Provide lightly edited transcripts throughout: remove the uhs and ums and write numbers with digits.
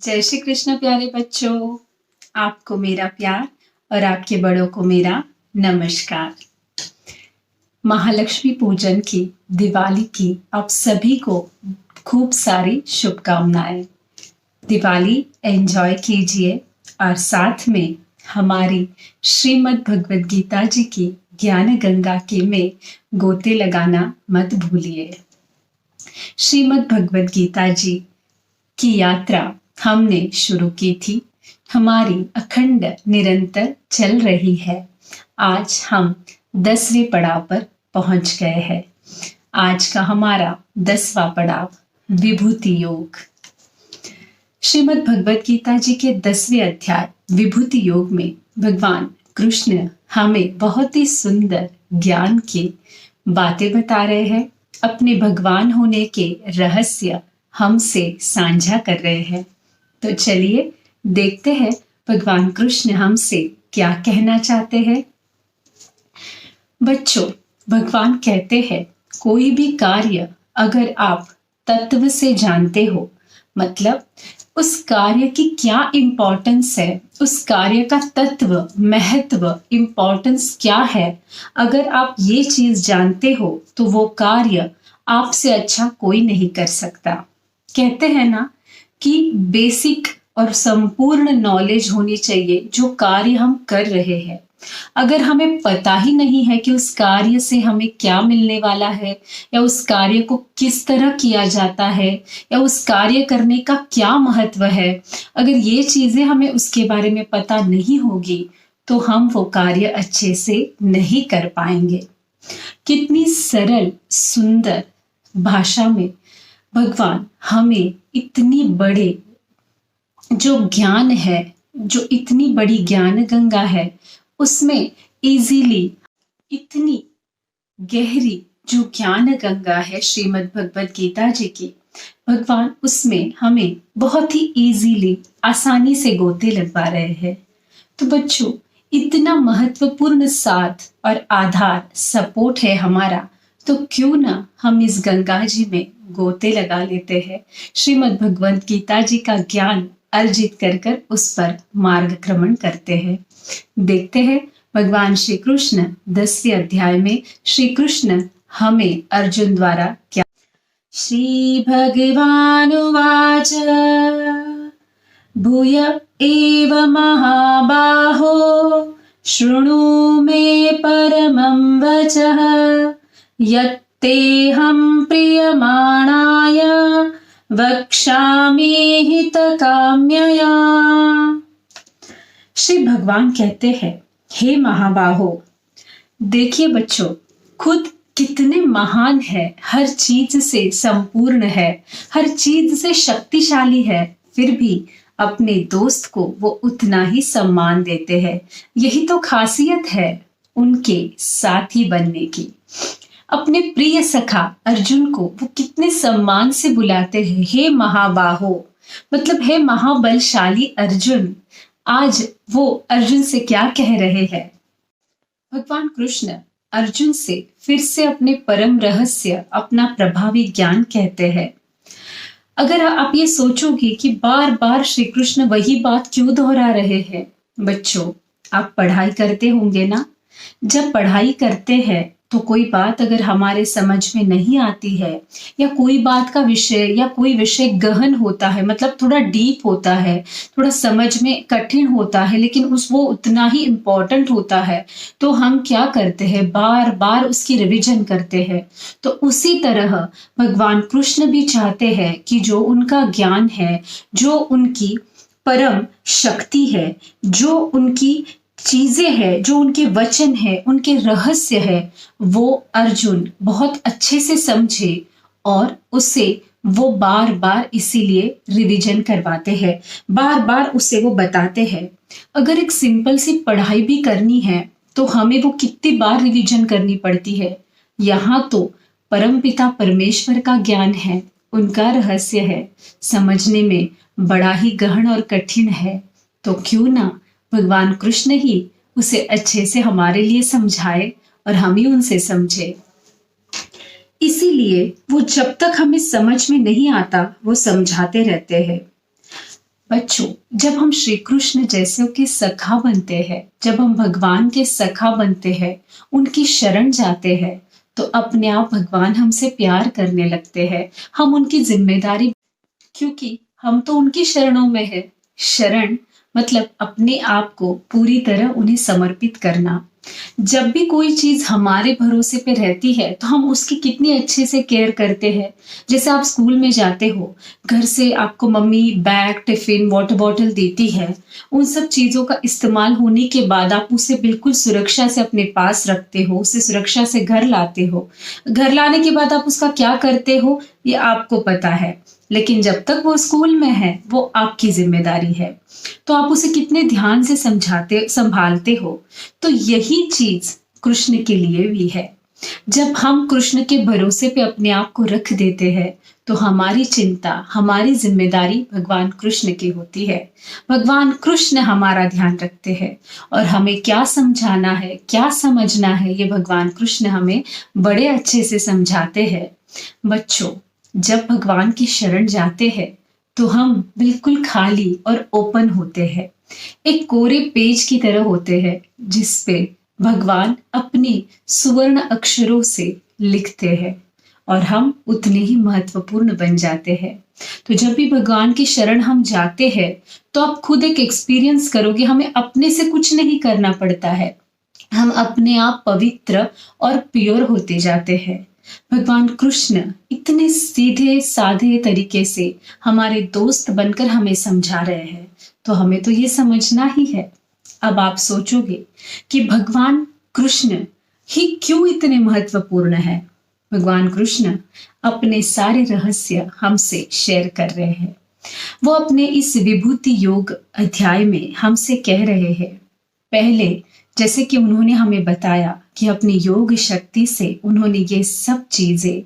जय श्री कृष्ण प्यारे बच्चों। आपको मेरा प्यार और आपके बड़ों को मेरा नमस्कार। महालक्ष्मी पूजन की, दिवाली की आप सभी को खूब सारी शुभकामनाएं। दिवाली एंजॉय कीजिए और साथ में हमारी श्रीमद् भगवद गीता जी की ज्ञान गंगा के में गोते लगाना मत भूलिए। श्रीमद् भगवद गीता जी की यात्रा हमने शुरू की थी, हमारी अखंड निरंतर चल रही है। आज हम 10वें पड़ाव पर पहुंच गए हैं। आज का हमारा 10वां पड़ाव विभूति योग। श्रीमद् भगवद गीता जी के 10वें अध्याय विभूति योग में भगवान कृष्ण हमें बहुत ही सुंदर ज्ञान की बातें बता रहे हैं। अपने भगवान होने के रहस्य हमसे साझा कर रहे हैं। तो चलिए देखते हैं भगवान कृष्ण हमसे क्या कहना चाहते हैं। बच्चों, भगवान कहते हैं कोई भी कार्य अगर आप तत्व से जानते हो, मतलब उस कार्य की क्या इंपॉर्टेंस है, उस कार्य का तत्व, महत्व, इंपॉर्टेंस क्या है, अगर आप ये चीज जानते हो तो वो कार्य आपसे अच्छा कोई नहीं कर सकता। कहते हैं ना कि बेसिक और संपूर्ण नॉलेज होनी चाहिए जो कार्य हम कर रहे हैं। अगर हमें पता ही नहीं है कि उस कार्य से हमें क्या मिलने वाला है, या उस कार्य को किस तरह किया जाता है, या उस कार्य करने का क्या महत्व है, अगर ये चीजें हमें उसके बारे में पता नहीं होगी तो हम वो कार्य अच्छे से नहीं कर पाएंगे। कितनी सरल सुंदर भाषा में भगवान हमें इतनी बड़े जो ज्ञान है, जो इतनी बड़ी ज्ञान गंगा है, उसमें इजीली इतनी गहरी जो ज्ञान गंगा है श्रीमद् भगवद गीता जी की, भगवान उसमें हमें बहुत ही इजीली, आसानी से गोते लगवा रहे हैं। तो बच्चों, इतना महत्वपूर्ण साथ और आधार, सपोर्ट है हमारा, तो क्यों ना हम इस गंगा जी में गोते लगा लेते हैं, श्रीमद् भगवद गीता जी का ज्ञान अर्जित कर कर उस पर मार्गक्रमण करते हैं। देखते हैं भगवान श्री कृष्ण 10वें अध्याय में श्री कृष्ण हमें अर्जुन द्वारा क्या। श्री भगवानुवाच भूय एव महाबाहो शृणु मे परमं वचः यत्तेऽहं प्रीयमाणाय वक्ष्यामि हितकाम्यया। श्री भगवान कहते हैं, हे महाबाहो, देखिए बच्चों, खुद कितने महान है, हर चीज से संपूर्ण है, हर चीज से शक्तिशाली है, फिर भी अपने दोस्त को वो उतना ही सम्मान देते हैं। यही तो खासियत है उनके साथी बनने की। अपने प्रिय सखा अर्जुन को वो कितने सम्मान से बुलाते हैं, हे महाबाहो, मतलब हे महाबलशाली अर्जुन। आज वो अर्जुन से क्या कह रहे हैं? भगवान कृष्ण अर्जुन से फिर से अपने परम रहस्य, अपना प्रभावी ज्ञान कहते हैं। अगर आप ये सोचोगे कि बार बार श्री कृष्ण वही बात क्यों दोहरा रहे हैं, बच्चों आप पढ़ाई करते होंगे ना। जब पढ़ाई करते हैं तो कोई बात अगर हमारे समझ में नहीं आती है, या कोई बात का विषय या कोई विषय गहन होता है, मतलब थोड़ा डीप होता है, थोड़ा समझ में कठिन होता है, लेकिन वो उतना ही इम्पोर्टेंट होता है, तो हम क्या करते हैं, बार बार उसकी रिवीजन करते हैं। तो उसी तरह भगवान कृष्ण भी चाहते हैं कि जो उनका ज्ञान है, जो उनकी परम शक्ति है, जो उनकी चीजें हैं, जो उनके वचन है, उनके रहस्य है, वो अर्जुन बहुत अच्छे से समझे और उसे वो बार बार इसीलिए रिवीजन करवाते हैं, बार बार उसे वो बताते हैं। अगर एक सिंपल सी पढ़ाई भी करनी है तो हमें वो कितनी बार रिवीजन करनी पड़ती है। यहाँ तो परमपिता परमेश्वर का ज्ञान है, उनका रहस्य है, समझने में बड़ा ही गहन और कठिन है। तो क्यों ना भगवान कृष्ण ही उसे अच्छे से हमारे लिए समझाए और हम ही उनसे समझे। इसीलिए वो जब तक हमें समझ में नहीं आता वो समझाते रहते हैं। बच्चों, जब हम श्री कृष्ण जैसों के सखा बनते हैं, जब हम भगवान के सखा बनते हैं, उनकी शरण जाते हैं, तो अपने आप भगवान हमसे प्यार करने लगते हैं। हम उनकी जिम्मेदारी, क्योंकि हम तो उनकी शरणों में है। शरण मतलब अपने आप को पूरी तरह उन्हें समर्पित करना। जब भी कोई चीज हमारे भरोसे पे रहती है तो हम उसकी कितनी अच्छे से केयर करते हैं। जैसे आप स्कूल में जाते हो, घर से आपको mummy bag, tiffin, water bottle देती है। उन सब चीजों का इस्तेमाल होने के बाद आप उसे बिल्कुल सुरक्षा से अपने पास रखते हो, उसे सुरक्षा से घर लाते हो। घर लाने के बाद आप उसका क्या करते हो ये आपको पता है, लेकिन जब तक वो स्कूल में है वो आपकी जिम्मेदारी है। तो आप उसे कितने ध्यान से समझाते संभालते हो। तो यही चीज कृष्ण के लिए भी है। जब हम कृष्ण के भरोसे पे अपने आप को रख देते हैं तो हमारी चिंता, हमारी जिम्मेदारी भगवान कृष्ण की होती है। भगवान कृष्ण हमारा ध्यान रखते हैं और हमें क्या समझाना है, क्या समझना है, ये भगवान कृष्ण हमें बड़े अच्छे से समझाते हैं। बच्चों, जब भगवान की शरण जाते हैं तो हम बिल्कुल खाली और ओपन होते हैं। एक कोरे पेज की तरह होते हैं जिस पे भगवान अपने सुवर्ण अक्षरों से लिखते हैं और हम उतने ही महत्वपूर्ण बन जाते हैं। तो जब भी भगवान की शरण हम जाते हैं तो आप खुद एक एक्सपीरियंस करोगे, हमें अपने से कुछ नहीं करना पड़ता है। हम अपने आप पवित्र और प्योर होते जाते हैं। भगवान कृष्ण इतने सीधे साधे तरीके से हमारे दोस्त बनकर हमें समझा रहे हैं, तो हमें तो ये समझना ही है। अब आप सोचोगे कि भगवान कृष्ण ही क्यों इतने महत्वपूर्ण है। भगवान कृष्ण अपने सारे रहस्य हमसे शेयर कर रहे हैं। वो अपने इस विभूति योग अध्याय में हमसे कह रहे हैं। पहले जैसे कि उन्होंने हमें बताया कि अपनी योग शक्ति से उन्होंने ये सब चीजें,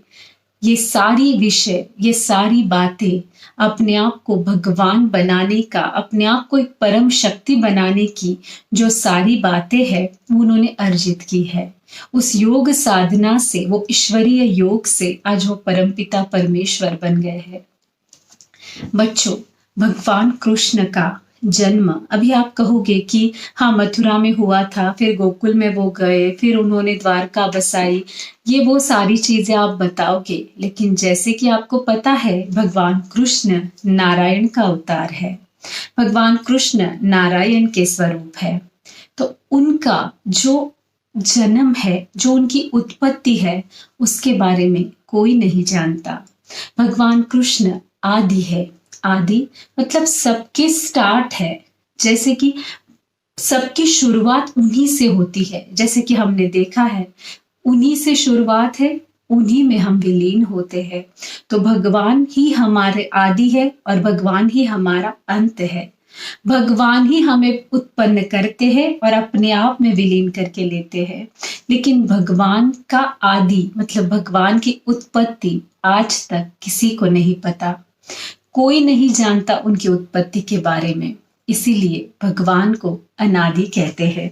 ये सारी विषय, ये सारी बातें अपने आप को भगवान बनाने का, अपने आप को एक परम शक्ति बनाने की जो सारी बातें हैं उन्होंने अर्जित की है। उस योग साधना से, वो ईश्वरीय योग से आज वो परमपिता परमेश्वर बन गए हैं। बच्चों, भगवान कृष्ण का जन्म, अभी आप कहोगे कि हाँ मथुरा में हुआ था, फिर गोकुल में वो गए, फिर उन्होंने द्वारका बसाई, ये वो सारी चीजें आप बताओगे। लेकिन जैसे कि आपको पता है भगवान कृष्ण नारायण का अवतार है। भगवान कृष्ण नारायण के स्वरूप है। तो उनका जो जन्म है, जो उनकी उत्पत्ति है, उसके बारे में कोई नहीं जानता। भगवान कृष्ण आदि है। आदि मतलब सबके स्टार्ट है। जैसे कि सबकी शुरुआत उन्हीं से होती है। जैसे कि हमने देखा है, उन्हीं से शुरुआत है, उन्हीं में हम विलीन होते हैं। तो भगवान ही हमारे आदि है और भगवान ही हमारा अंत है। भगवान ही हमें उत्पन्न करते हैं और अपने आप में विलीन करके लेते हैं। लेकिन भगवान का आदि मतलब भगवान की उत्पत्ति आज तक किसी को नहीं पता। कोई नहीं जानता उनकी उत्पत्ति के बारे में। इसीलिए भगवान को अनादि कहते हैं।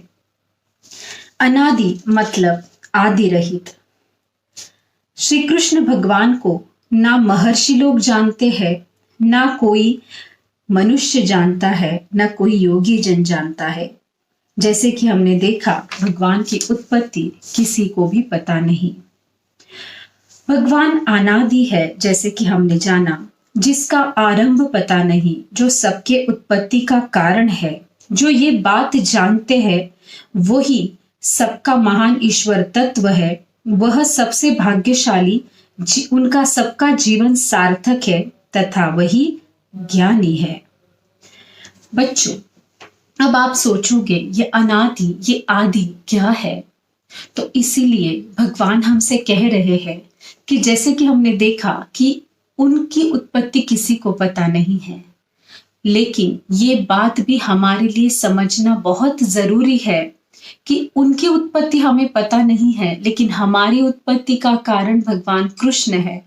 अनादि मतलब आदि रहित। श्री कृष्ण भगवान को ना महर्षि लोग जानते हैं, ना कोई मनुष्य जानता है, ना कोई योगी जन जानता है। जैसे कि हमने देखा, भगवान की उत्पत्ति किसी को भी पता नहीं। भगवान अनादि है, जैसे कि हमने जाना, जिसका आरंभ पता नहीं, जो सबके उत्पत्ति का कारण है। जो ये बात जानते हैं वही सबका महान ईश्वर तत्व है। वह सबसे भाग्यशाली, उनका सबका जीवन सार्थक है तथा वही ज्ञानी है। बच्चों, अब आप सोचोगे ये अनादि, ये आदि क्या है? तो इसीलिए भगवान हमसे कह रहे हैं कि जैसे कि हमने देखा कि उनकी उत्पत्ति किसी को पता नहीं है, लेकिन ये बात भी हमारे लिए समझना बहुत जरूरी है कि उनकी उत्पत्ति हमें पता नहीं है, लेकिन हमारी उत्पत्ति का कारण भगवान कृष्ण है।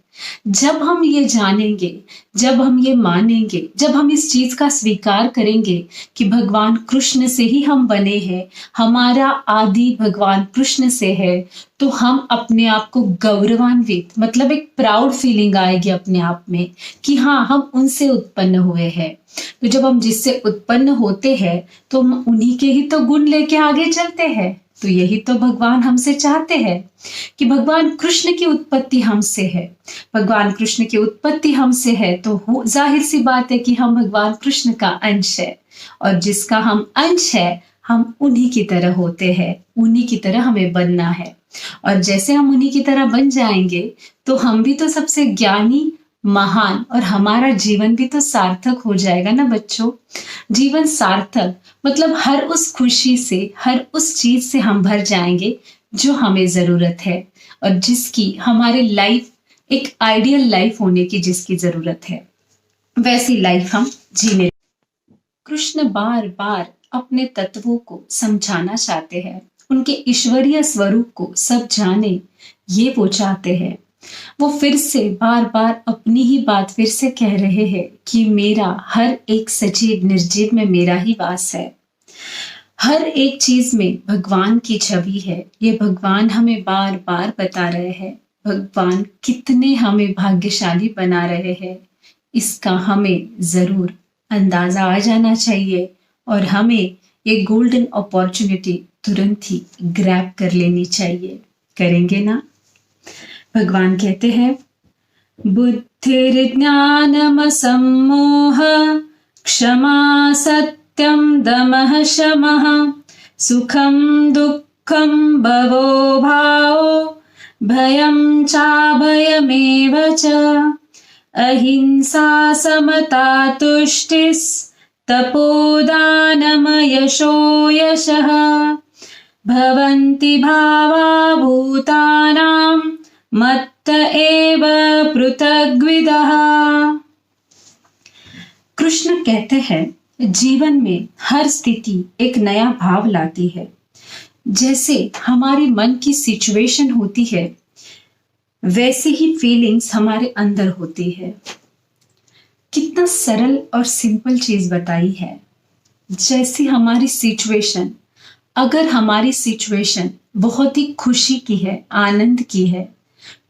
जब हम ये जानेंगे, जब हम ये मानेंगे, जब हम इस चीज का स्वीकार करेंगे कि भगवान कृष्ण से ही हम बने हैं, हमारा आदि भगवान कृष्ण से है, तो हम अपने आप को गौरवान्वित, मतलब एक प्राउड फीलिंग आएगी अपने आप में कि हाँ हम उनसे उत्पन्न हुए हैं। तो जब हम जिससे उत्पन्न होते हैं तो हम उन्हीं के ही तो गुण लेके आगे चलते हैं। तो यही तो भगवान हमसे चाहते हैं कि भगवान कृष्ण की उत्पत्ति हमसे है। भगवान कृष्ण की उत्पत्ति हमसे है तो जाहिर सी बात है कि हम भगवान कृष्ण का अंश है, और जिसका हम अंश है हम उन्हीं की तरह होते हैं, उन्हीं की तरह हमें बनना है। और जैसे हम उन्हीं की तरह बन जाएंगे तो हम भी तो सबसे ज्ञानी, महान, और हमारा जीवन भी तो सार्थक हो जाएगा ना बच्चों। जीवन सार्थक मतलब हर उस खुशी से, हर उस चीज से हम भर जाएंगे जो हमें जरूरत है और जिसकी हमारे लाइफ एक आइडियल लाइफ होने की जिसकी जरूरत है, वैसी लाइफ हम जीने। कृष्ण बार बार अपने तत्वों को समझाना चाहते हैं, उनके ईश्वरीय स्वरूप को सब जाने ये वो चाहते हैं। वो फिर से बार बार अपनी ही बात फिर से कह रहे हैं कि मेरा हर एक सजीव निर्जीव में मेरा ही वास है। हर एक चीज में भगवान की छवि है, ये भगवान हमें बार बार बता रहे हैं। भगवान कितने हमें भाग्यशाली बना रहे हैं इसका हमें जरूर अंदाजा आ जाना चाहिए, और हमें ये गोल्डन अपॉर्चुनिटी तुरंत ही ग्रैब कर लेनी चाहिए। करेंगे ना? भगवान कहते हैं, बुद्धिर्ज्ञानमसम्मोह क्षमा सत्यम दमः शमः सुखम दुःखम भवो भावो भयं चाभयमेव च अहिंसा समता तुष्टिस् तपोदानम यशो यशः भवन्ति भावा भूतानां मत्त एव पृथग्विदः। कृष्ण कहते हैं, जीवन में हर स्थिति एक नया भाव लाती है। जैसे हमारी मन की सिचुएशन होती है वैसे ही फीलिंग्स हमारे अंदर होती है। कितना सरल और सिंपल चीज बताई है। जैसी हमारी सिचुएशन, अगर हमारी सिचुएशन बहुत ही खुशी की है, आनंद की है,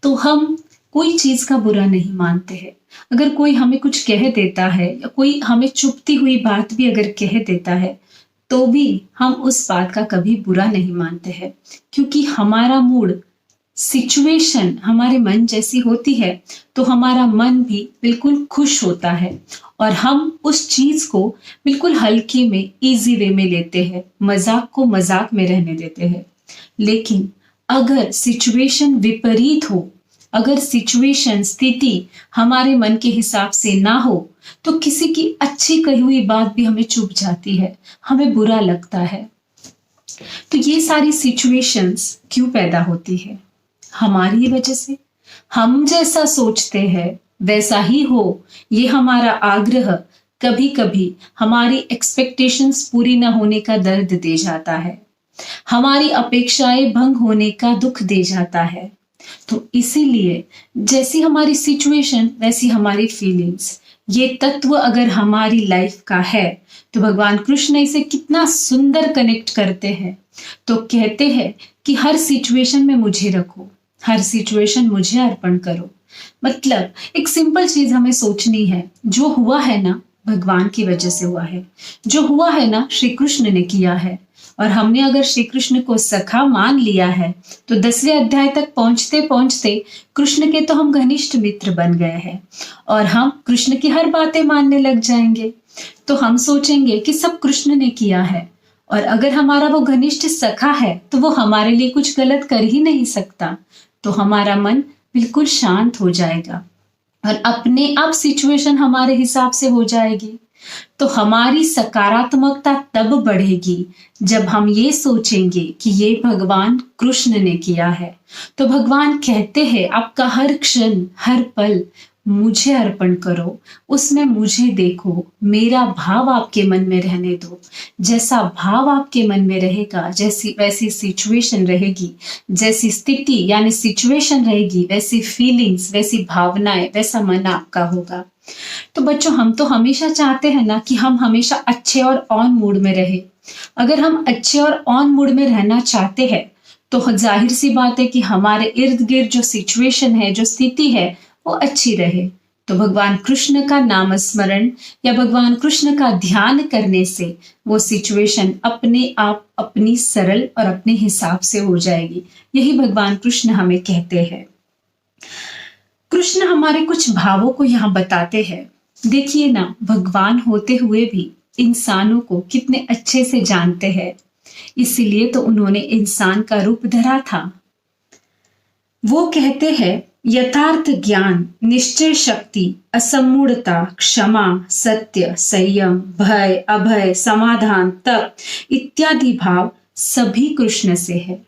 तो हम कोई चीज का बुरा नहीं मानते हैं। अगर कोई हमें कुछ कह देता है या कोई हमें चुभती हुई बात भी अगर कह देता है तो भी हम उस बात का कभी बुरा नहीं मानते हैं, क्योंकि हमारा मूड, सिचुएशन हमारे मन जैसी होती है तो हमारा मन भी बिल्कुल खुश होता है और हम उस चीज को बिल्कुल हल्के में, इजी वे में लेते हैं, मजाक को मजाक में रहने देते हैं। लेकिन अगर सिचुएशन विपरीत हो, अगर सिचुएशन, स्थिति हमारे मन के हिसाब से ना हो तो किसी की अच्छी कही हुई बात भी हमें चुभ जाती है, हमें बुरा लगता है। तो ये सारी सिचुएशंस क्यों पैदा होती है? हमारी ही वजह से। हम जैसा सोचते हैं वैसा ही हो, ये हमारा आग्रह कभी कभी हमारी एक्सपेक्टेशंस पूरी ना होने का दर्द दे जाता है, हमारी अपेक्षाएं भंग होने का दुख दे जाता है। तो इसीलिए जैसी हमारी सिचुएशन वैसी हमारी फीलिंग्स, ये तत्व अगर हमारी लाइफ का है तो भगवान कृष्ण इसे कितना सुंदर कनेक्ट करते हैं। तो कहते हैं कि हर सिचुएशन में मुझे रखो, हर सिचुएशन मुझे अर्पण करो। मतलब एक सिंपल चीज हमें सोचनी है, जो हुआ है ना भगवान की वजह से हुआ है, जो हुआ है ना श्री कृष्ण ने किया है, और हमने अगर श्री कृष्ण को सखा मान लिया है तो 10वें अध्याय तक पहुंचते पहुंचते कृष्ण के तो हम घनिष्ठ मित्र बन गए हैं और हम कृष्ण की हर बातें मानने लग जाएंगे। तो हम सोचेंगे कि सब कृष्ण ने किया है, और अगर हमारा वो घनिष्ठ सखा है तो वो हमारे लिए कुछ गलत कर ही नहीं सकता। तो हमारा मन बिल्कुल शांत हो जाएगा और अपने आप सिचुएशन हमारे हिसाब से हो जाएगी। तो हमारी सकारात्मकता तब बढ़ेगी जब हम ये सोचेंगे कि ये भगवान कृष्ण ने किया है। तो भगवान कहते हैं, आपका हर क्षण, हर पल मुझे अर्पण करो, उसमें मुझे देखो, मेरा भाव आपके मन में रहने दो। जैसा भाव आपके मन में रहेगा, जैसी वैसी सिचुएशन रहेगी, जैसी स्थिति यानी सिचुएशन रहेगी, वैसी फीलिंग्स, वैसी भावनाएं, वैसा मन आपका होगा। तो बच्चों, हम तो हमेशा चाहते हैं ना कि हम हमेशा अच्छे और ऑन मूड में रहे। अगर हम अच्छे और ऑन मूड में रहना चाहते हैं तो जाहिर सी बात है कि हमारे इर्द गिर्द जो सिचुएशन है, जो स्थिति है, वो अच्छी रहे। तो भगवान कृष्ण का नाम स्मरण या भगवान कृष्ण का ध्यान करने से वो सिचुएशन अपने आप अपनी सरल और अपने हिसाब से हो जाएगी। यही भगवान कृष्ण हमें कहते हैं। कृष्ण हमारे कुछ भावों को यहाँ बताते हैं। देखिए ना, भगवान होते हुए भी इंसानों को कितने अच्छे से जानते हैं, इसीलिए तो उन्होंने इंसान का रूप धरा था। वो कहते हैं, यथार्थ ज्ञान, निश्चय शक्ति, असमूढ़ता, क्षमा, सत्य, संयम, भय, अभय, समाधान, तप इत्यादि भाव सभी कृष्ण से है।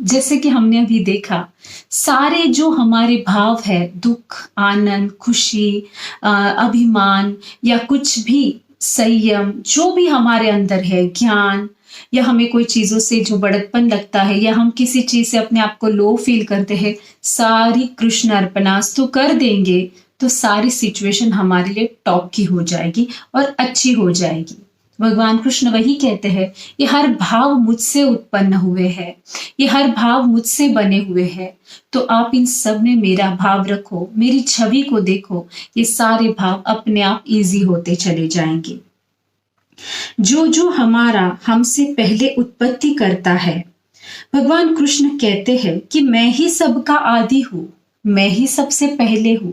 जैसे कि हमने अभी देखा, सारे जो हमारे भाव है, दुख, आनंद, खुशी, अभिमान या कुछ भी, संयम, जो भी हमारे अंदर है, ज्ञान, या हमें कोई चीजों से जो बड़कपन लगता है या हम किसी चीज से अपने आप को लो फील करते हैं, सारी कृष्ण अर्पणास्तु कर देंगे तो सारी सिचुएशन हमारे लिए टॉप की हो जाएगी और अच्छी हो जाएगी। भगवान कृष्ण वही कहते हैं, ये हर भाव मुझसे उत्पन्न हुए हैं, ये हर भाव मुझसे बने हुए हैं, तो आप इन सब में मेरा भाव रखो, मेरी छवि को देखो, ये सारे भाव अपने आप इजी होते चले जाएंगे। जो जो हमारा हमसे पहले उत्पत्ति करता है, भगवान कृष्ण कहते हैं कि मैं ही सबका आदि हूं, मैं ही सबसे पहले हूं।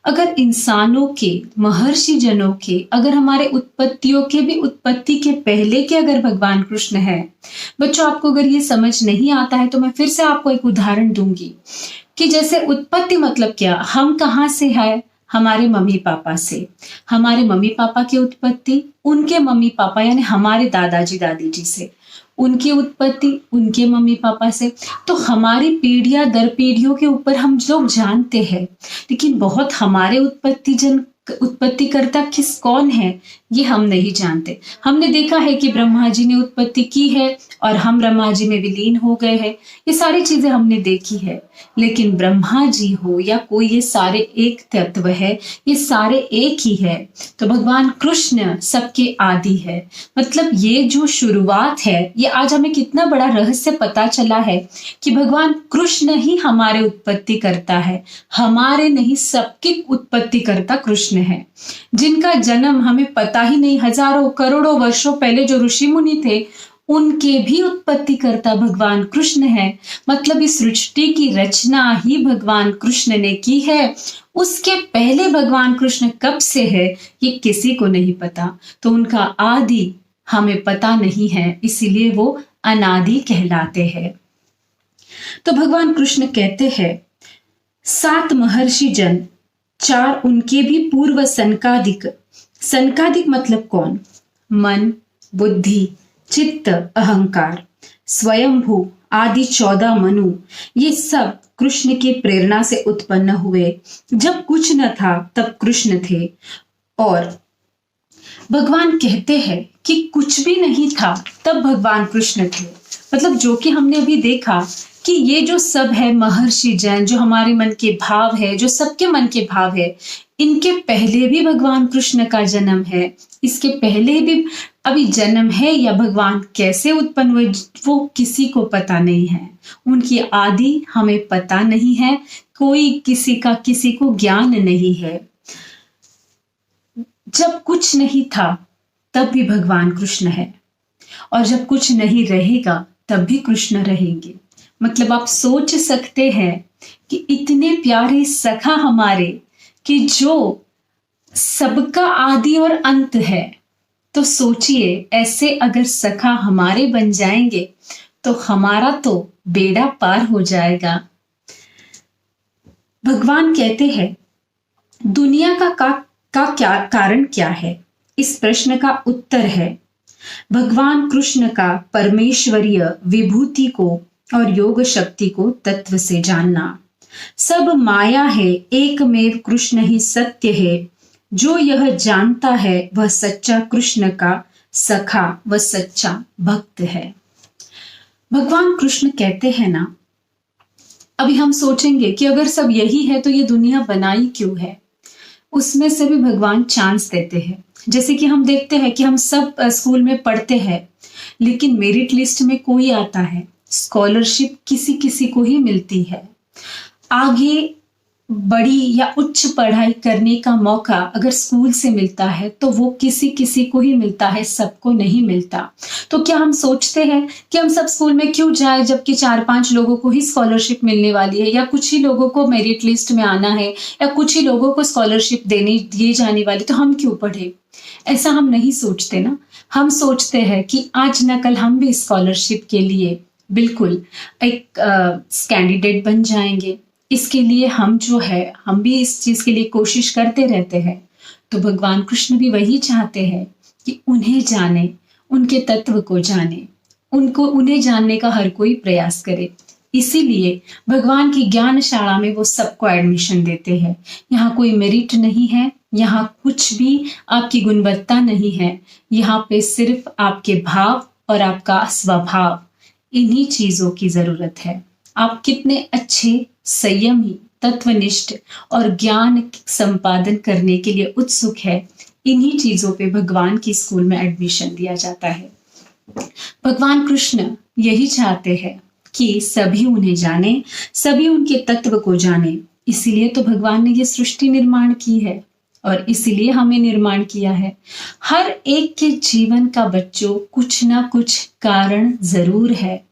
अगर इंसानों के, महर्षि जनों के, अगर हमारे उत्पत्तियों के भी उत्पत्ति के पहले के अगर भगवान कृष्ण है, बच्चों आपको अगर ये समझ नहीं आता है तो मैं फिर से आपको एक उदाहरण दूंगी कि जैसे उत्पत्ति मतलब क्या, हम कहाँ से है, हमारे मम्मी पापा से, हमारे मम्मी पापा की उत्पत्ति उनके मम्मी पापा यानी हमारे दादाजी दादी जी से, उनकी उत्पत्ति उनके मम्मी पापा से। तो हमारी पीढ़ियां दर पीढ़ियों के ऊपर हम लोग जानते हैं, लेकिन बहुत हमारे उत्पत्तिकर्ता किस कौन है ये हम नहीं जानते। हमने देखा है कि ब्रह्मा जी ने उत्पत्ति की है और हम ब्रह्मा जी में विलीन हो गए हैं, ये सारी चीजें हमने देखी है, लेकिन ब्रह्मा जी हो या कोई, ये सारे एक तत्व है, ये सारे एक ही है। तो भगवान कृष्ण सबके आदि है, मतलब ये जो शुरुआत है, ये आज हमें कितना बड़ा रहस्य पता चला है कि भगवान कृष्ण ही हमारे उत्पत्ति करता है, हमारे नहीं, सबकी उत्पत्ति करता कृष्ण है, जिनका जन्म हमें पता ही नहीं, हजारों करोड़ों वर्षों पहले जो ऋषि मुनि थे उनके भी उत्पत्ति करता भगवान कृष्ण है। मतलब इस सृष्टि की रचना ही भगवान कृष्ण ने की है। उसके पहले भगवान कृष्ण कब से है ये किसी को नहीं पता, तो उनका आदि हमें पता नहीं है, इसीलिए वो अनादि कहलाते हैं। तो भगवान कृष्ण कहते हैं, 7 महर्षि जन, 4 उनके भी पूर्व सनकादिक। सनकादिक मतलब कौन? मन, बुद्धि, चित्त, अहंकार, स्वयंभू आदि 14 मनु, ये सब कृष्ण की प्रेरणा से उत्पन्न हुए। जब कुछ न था तब कृष्ण थे, और भगवान कहते हैं कि कुछ भी नहीं था तब भगवान कृष्ण थे। मतलब जो कि हमने अभी देखा कि ये जो सब है महर्षि जन, जो हमारे मन के भाव है, जो सबके मन के भाव है, इनके पहले भी भगवान कृष्ण का जन्म है, इसके पहले भी अभी जन्म है, या भगवान कैसे उत्पन्न हुए वो किसी को पता नहीं है, उनकी आदि हमें पता नहीं है, कोई किसी को ज्ञान नहीं है। जब कुछ नहीं था तब भी भगवान कृष्ण है, और जब कुछ नहीं रहेगा तब भी कृष्ण रहेंगे। मतलब आप सोच सकते हैं कि इतने प्यारे सखा हमारे, कि जो सबका आदि और अंत है, तो सोचिए ऐसे अगर सखा हमारे बन जाएंगे तो हमारा तो बेड़ा पार हो जाएगा। भगवान कहते हैं, दुनिया का क्या कारण क्या है? इस प्रश्न का उत्तर है भगवान कृष्ण का परमेश्वरीय विभूति को और योग शक्ति को तत्व से जानना। सब माया है, एकमेव कृष्ण ही सत्य है। जो यह जानता है वह सच्चा कृष्ण का सखा व सच्चा भक्त है। भगवान कृष्ण कहते हैं ना, अभी हम सोचेंगे कि अगर सब यही है तो ये दुनिया बनाई क्यों है? उसमें से भी भगवान चांस देते हैं। जैसे कि हम देखते हैं कि हम सब स्कूल में पढ़ते हैं, लेकिन मेरिट लिस्ट में कोई आता है, स्कॉलरशिप किसी किसी को ही मिलती है। आगे बड़ी या उच्च पढ़ाई करने का मौका अगर स्कूल से मिलता है तो वो किसी किसी को ही मिलता है, सबको नहीं मिलता। तो क्या हम सोचते हैं कि हम सब स्कूल में क्यों जाए जबकि 4-5 लोगों को ही स्कॉलरशिप मिलने वाली है, या कुछ ही लोगों को मेरिट लिस्ट में आना है, या कुछ ही लोगों को स्कॉलरशिप देने दिए जाने वाली, तो हम क्यों पढ़े? ऐसा हम नहीं सोचते ना। हम सोचते हैं कि आज न कल हम भी स्कॉलरशिप के लिए बिल्कुल एक कैंडिडेट बन जाएंगे। इसके लिए हम जो है, हम भी इस चीज के लिए कोशिश करते रहते हैं। तो भगवान कृष्ण भी वही चाहते हैं कि उन्हें जाने, उनके तत्व को जाने, उन्हें जानने का हर कोई प्रयास करे। इसीलिए भगवान की ज्ञानशाला में वो सबको एडमिशन देते हैं। यहाँ कोई मेरिट नहीं है, यहाँ कुछ भी आपकी गुणवत्ता नहीं है। यहाँ पे सिर्फ आपके भाव और आपका स्वभाव, इन्हीं चीजों की जरूरत है। आप कितने अच्छे, संयमी, तत्वनिष्ठ और ज्ञान संपादन करने के लिए उत्सुक है, इन्हीं चीजों पे भगवान की स्कूल में एडमिशन दिया जाता है। भगवान कृष्ण यही चाहते हैं कि सभी उन्हें जाने, सभी उनके तत्व को जाने। इसीलिए तो भगवान ने ये सृष्टि निर्माण की है और इसीलिए हमें निर्माण किया है। हर एक के जीवन का बच्चों कुछ ना कुछ कारण जरूर है,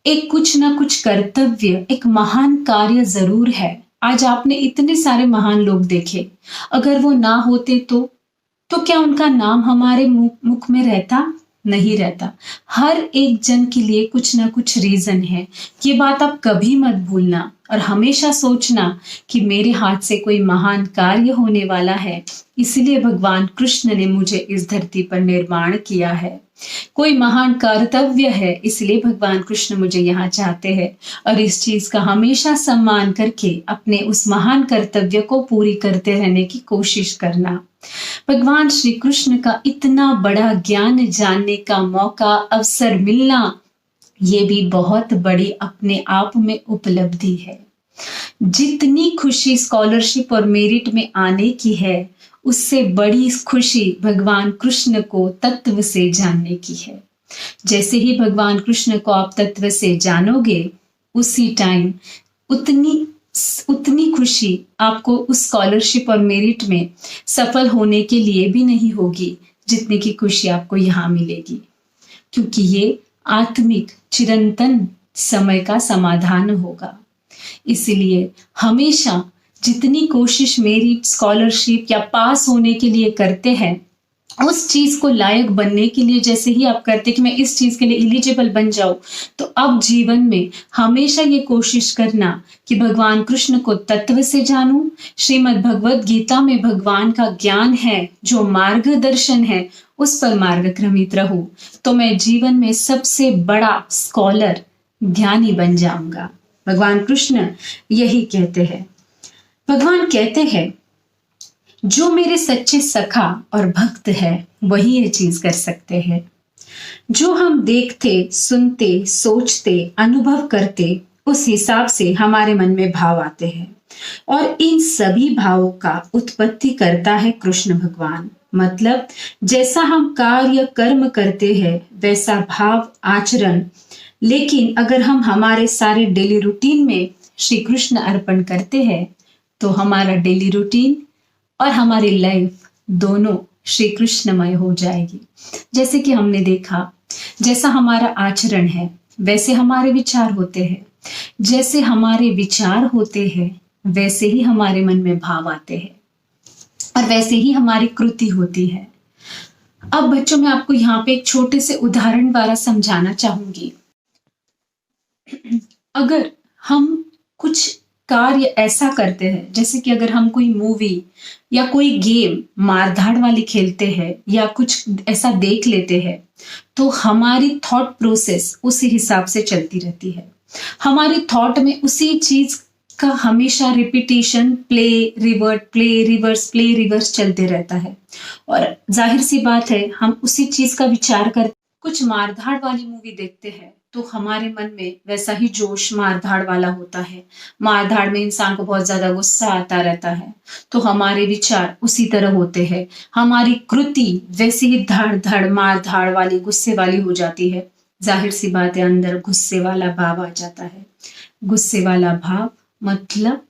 एक कुछ ना कुछ कर्तव्य, एक महान कार्य जरूर है। आज आपने इतने सारे महान लोग देखे, अगर वो ना होते तो क्या उनका नाम हमारे मुख में रहता? नहीं रहता। हर एक जन के लिए कुछ ना कुछ रीजन है। ये बात आप कभी मत भूलना और हमेशा सोचना कि मेरे हाथ से कोई महान कार्य होने वाला है, इसलिए भगवान कृष्ण ने मुझे इस धरती पर निर्माण किया है। कोई महान कर्तव्य है, इसलिए भगवान कृष्ण मुझे यहाँ चाहते हैं। और इस चीज का हमेशा सम्मान करके अपने उस महान कर्तव्य को पूरी करते रहने की कोशिश करना। भगवान श्री कृष्ण का इतना बड़ा ज्ञान जानने का मौका, अवसर मिलना, ये भी बहुत बड़ी अपने आप में उपलब्धि है। जितनी खुशी स्कॉलरशिप और मेरिट में आने की है, उससे बड़ी खुशी भगवान कृष्ण को तत्व से जानने की है। जैसे ही भगवान कृष्ण को आप तत्व से जानोगे, उसी टाइम उतनी खुशी आपको उस स्कॉलरशिप और मेरिट में सफल होने के लिए भी नहीं होगी जितनी की खुशी आपको यहाँ मिलेगी, क्योंकि ये आत्मिक चिरंतन समय का समाधान होगा। इसीलिए हमेशा जितनी कोशिश मेरिट, स्कॉलरशिप या पास होने के लिए करते हैं, उस चीज को लायक बनने के लिए जैसे ही आप करते कि मैं इस चीज के लिए एलिजिबल बन जाऊं, तो अब जीवन में हमेशा ये कोशिश करना कि भगवान कृष्ण को तत्व से जानूं। श्रीमद् भगवत गीता में भगवान का ज्ञान है, जो मार्गदर्शन है, उस पर मार्गक्रमित रहूं, तो मैं जीवन में सबसे बड़ा स्कॉलर, ज्ञानी बन जाऊंगा। भगवान कृष्ण यही कहते हैं। भगवान कहते हैं, जो मेरे सच्चे सखा और भक्त है वही ये चीज कर सकते हैं। जो हम देखते, सुनते, सोचते, अनुभव करते, उस हिसाब से हमारे मन में भाव आते हैं और इन सभी भावों का उत्पत्ति करता है कृष्ण भगवान। मतलब जैसा हम कार्य कर्म करते हैं वैसा भाव, आचरण। लेकिन अगर हम हमारे सारे डेली रूटीन में श्री कृष्ण अर्पण करते हैं तो हमारा डेली रूटीन और हमारी लाइफ दोनों श्री कृष्णमय हो जाएगी। जैसे कि हमने देखा, जैसा हमारा आचरण है वैसे हमारे विचार होते हैं, जैसे हमारे विचार होते हैं वैसे ही हमारे मन में भाव आते हैं और वैसे ही हमारी कृति होती है। अब बच्चों, मैं आपको यहाँ पे एक छोटे से उदाहरण द्वारा समझाना चाहूंगी। अगर हम कुछ कार्य ऐसा करते हैं, जैसे कि अगर हम कोई मूवी या कोई गेम मारधाड़ वाली खेलते हैं या कुछ ऐसा देख लेते हैं, तो हमारी थॉट प्रोसेस उसी हिसाब से चलती रहती है। हमारी थॉट में उसी चीज का हमेशा repetition, play revert, play reverse, play reverse चलते रहता है। और जाहिर सी बात है, हम उसी चीज का विचार कर कुछ मारधाड़ वाली मूवी देखते हैं तो हमारे मन में वैसा ही जोश मारधाड़ वाला होता है। मारधाड़ में इंसान को बहुत ज्यादा गुस्सा आता रहता है, तो हमारे विचार उसी तरह होते हैं, हमारी कृति वैसी ही धाड़ धाड़ मारधाड़ वाली, गुस्से वाली हो जाती है। जाहिर सी बात है, अंदर गुस्से वाला भाव आ जाता है। गुस्से वाला भाव मतलब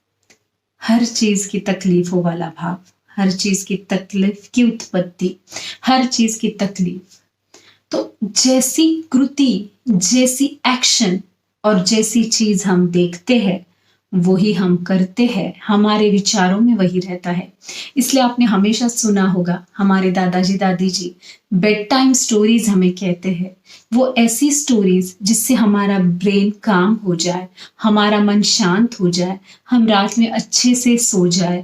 हर चीज की तकलीफों वाला भाव, हर चीज की तकलीफ की उत्पत्ति, हर चीज की तकलीफ। तो जैसी कृति, जैसी एक्शन और जैसी चीज हम देखते हैं वही हम करते हैं, हमारे विचारों में वही रहता है। इसलिए आपने हमेशा सुना होगा, हमारे दादाजी दादी जी बेड टाइम स्टोरीज हमें कहते हैं। वो ऐसी स्टोरीज जिससे हमारा ब्रेन काम हो जाए, हमारा मन शांत हो जाए, हम रात में अच्छे से सो जाए।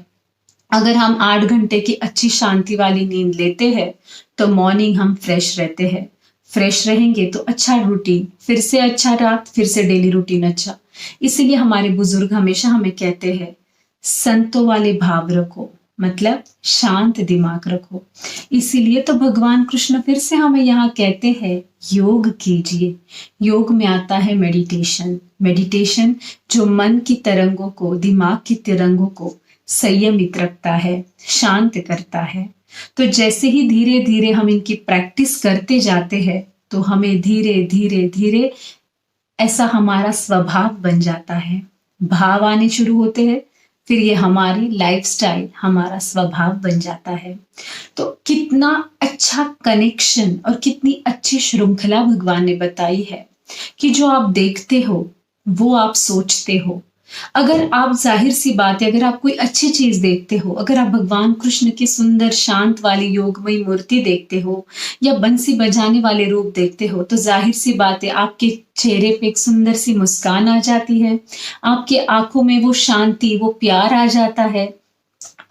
अगर हम 8 घंटे की अच्छी शांति वाली नींद लेते हैं तो मॉर्निंग हम फ्रेश रहते हैं। फ्रेश रहेंगे तो अच्छा रूटीन, फिर से अच्छा रात, फिर से डेली रूटीन अच्छा। इसीलिए हमारे बुजुर्ग हमेशा हमें कहते हैं संतों वाले भाव रखो, मतलब शांत दिमाग रखो। इसीलिए तो भगवान कृष्ण फिर से हमें यहाँ कहते हैं योग कीजिए। योग में आता है मेडिटेशन। मेडिटेशन जो मन की तरंगों को, दिमाग की तरंगों को संयमित रखता है, शांत करता है। तो जैसे ही धीरे धीरे हम इनकी प्रैक्टिस करते जाते हैं तो हमें धीरे धीरे धीरे ऐसा हमारा स्वभाव बन जाता है, भाव आने शुरू होते हैं, फिर ये हमारी लाइफस्टाइल, हमारा स्वभाव बन जाता है। तो कितना अच्छा कनेक्शन और कितनी अच्छी श्रृंखला भगवान ने बताई है कि जो आप देखते हो वो आप सोचते हो। अगर आप, जाहिर सी बात है, अगर आप कोई अच्छी चीज देखते हो, अगर आप भगवान कृष्ण की सुंदर शांत वाली योगमयी मूर्ति देखते हो या बंसी बजाने वाले रूप देखते हो तो जाहिर सी बात है आपके चेहरे पे एक सुंदर सी मुस्कान आ जाती है, आपके आंखों में वो शांति, वो प्यार आ जाता है।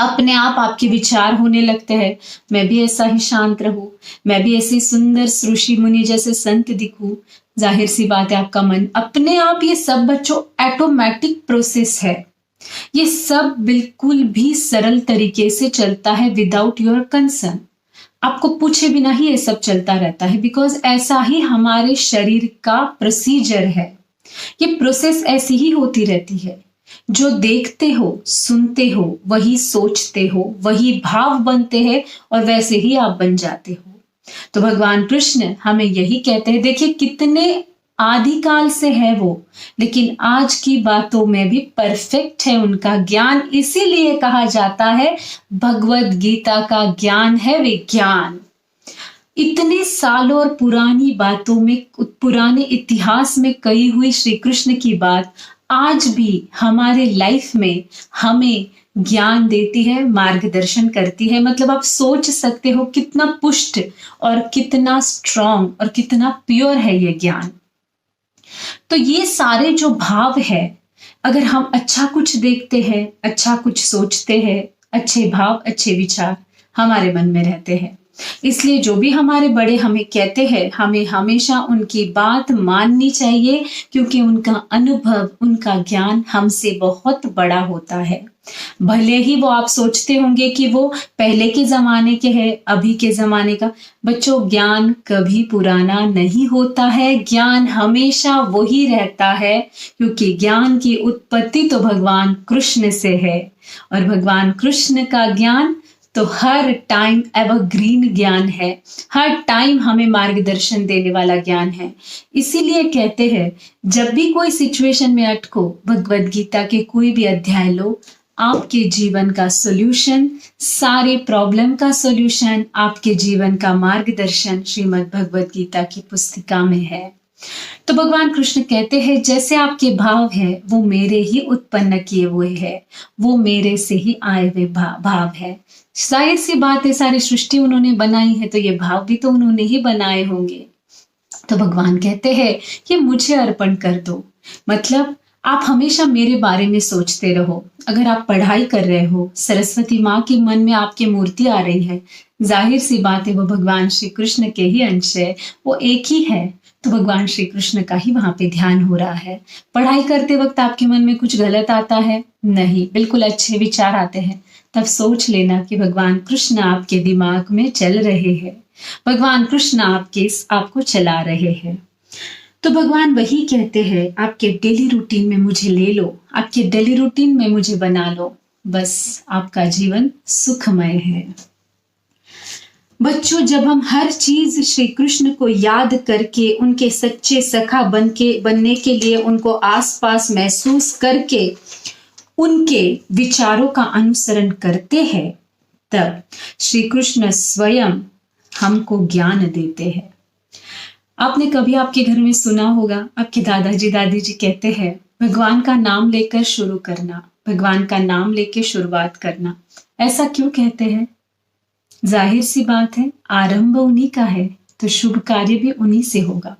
अपने आप आपके विचार होने लगते हैं, मैं भी ऐसा ही शांत रहूं, मैं भी ऐसी सुंदर ऋषि मुनि जैसे संत दिखूं। जाहिर सी बात है आपका मन अपने आप, ये सब बच्चों ऑटोमेटिक प्रोसेस है। ये सब बिल्कुल भी सरल तरीके से चलता है विदाउट योर कंसर्न। आपको पूछे बिना ही ये सब चलता रहता है, बिकॉज ऐसा ही हमारे शरीर का प्रोसीजर है। ये प्रोसेस ऐसी ही होती रहती है। जो देखते हो, सुनते हो, वही सोचते हो, वही भाव बनते हैं और वैसे ही आप बन जाते हो। तो भगवान कृष्ण हमें यही कहते हैं, देखिए कितने आदिकाल से है वो, लेकिन आज की बातों में भी परफेक्ट है उनका ज्ञान। इसीलिए कहा जाता है भगवत गीता का ज्ञान है विज्ञान। इतने सालों और पुरानी बातों में, पुराने इतिहास में कही हुई श्री कृष्ण की बात आज भी हमारे लाइफ में हमें ज्ञान देती है, मार्गदर्शन करती है। मतलब आप सोच सकते हो कितना पुष्ट और कितना स्ट्रॉन्ग और कितना प्योर है ये ज्ञान। तो ये सारे जो भाव है, अगर हम अच्छा कुछ देखते हैं, अच्छा कुछ सोचते हैं, अच्छे भाव, अच्छे विचार हमारे मन में रहते हैं। इसलिए जो भी हमारे बड़े हमें कहते हैं, हमें हमेशा उनकी बात माननी चाहिए, क्योंकि उनका अनुभव, उनका ज्ञान हमसे बहुत बड़ा होता है। भले ही वो आप सोचते होंगे कि वो पहले के जमाने के हैं, अभी के जमाने का। बच्चों, ज्ञान कभी पुराना नहीं होता है, ज्ञान हमेशा वही रहता है, क्योंकि ज्ञान की उत्पत्ति तो भगवान कृष्ण से है और भगवान कृष्ण का ज्ञान तो हर टाइम एवरग्रीन ज्ञान है, हर टाइम हमें मार्गदर्शन देने वाला ज्ञान है। इसीलिए कहते हैं जब भी कोई सिचुएशन में अटको, भगवत गीता के कोई भी अध्याय लो, आपके जीवन का सॉल्यूशन, सारे प्रॉब्लम का सॉल्यूशन, आपके जीवन का मार्गदर्शन श्रीमद् भगवत गीता की पुस्तिका में है। तो भगवान कृष्ण कहते हैं जैसे आपके भाव है वो मेरे ही उत्पन्न किए हुए हैं, वो मेरे से ही आए हुए भाव है। जाहिर सी बात है, सारी सृष्टि उन्होंने बनाई है तो ये भाव भी तो उन्होंने ही बनाए होंगे। तो भगवान कहते हैं कि मुझे अर्पण कर दो। मतलब आप हमेशा मेरे बारे में सोचते रहो। अगर आप पढ़ाई कर रहे हो, सरस्वती माँ के मन में आपकी मूर्ति आ रही है, जाहिर सी बात है वो भगवान श्री कृष्ण के ही अंश है, वो एक ही है, तो भगवान श्री कृष्ण का ही वहां पे ध्यान हो रहा है। पढ़ाई करते वक्त आपके मन में कुछ गलत आता है? नहीं, बिल्कुल अच्छे विचार आते हैं। तब सोच लेना कि भगवान कृष्ण आपके दिमाग में चल रहे हैं, भगवान कृष्ण आपको चला रहे हैं। तो भगवान वही कहते हैं आपके डेली रूटीन में मुझे ले लो, आपके डेली रूटीन में मुझे बना लो, बस आपका जीवन सुखमय है। बच्चों, जब हम हर चीज श्री कृष्ण को याद करके, उनके सच्चे सखा बनने के लिए, उनको आसपास महसूस करके उनके विचारों का अनुसरण करते हैं, तब श्री कृष्ण स्वयं हमको ज्ञान देते हैं। आपने कभी आपके घर में सुना होगा, आपके दादाजी दादी जी कहते हैं भगवान का नाम लेकर शुरू करना, भगवान का नाम लेकर शुरुआत करना। ऐसा क्यों कहते हैं? जाहिर सी बात है, आरंभ उन्हीं का है तो शुभ कार्य भी उन्हीं से होगा।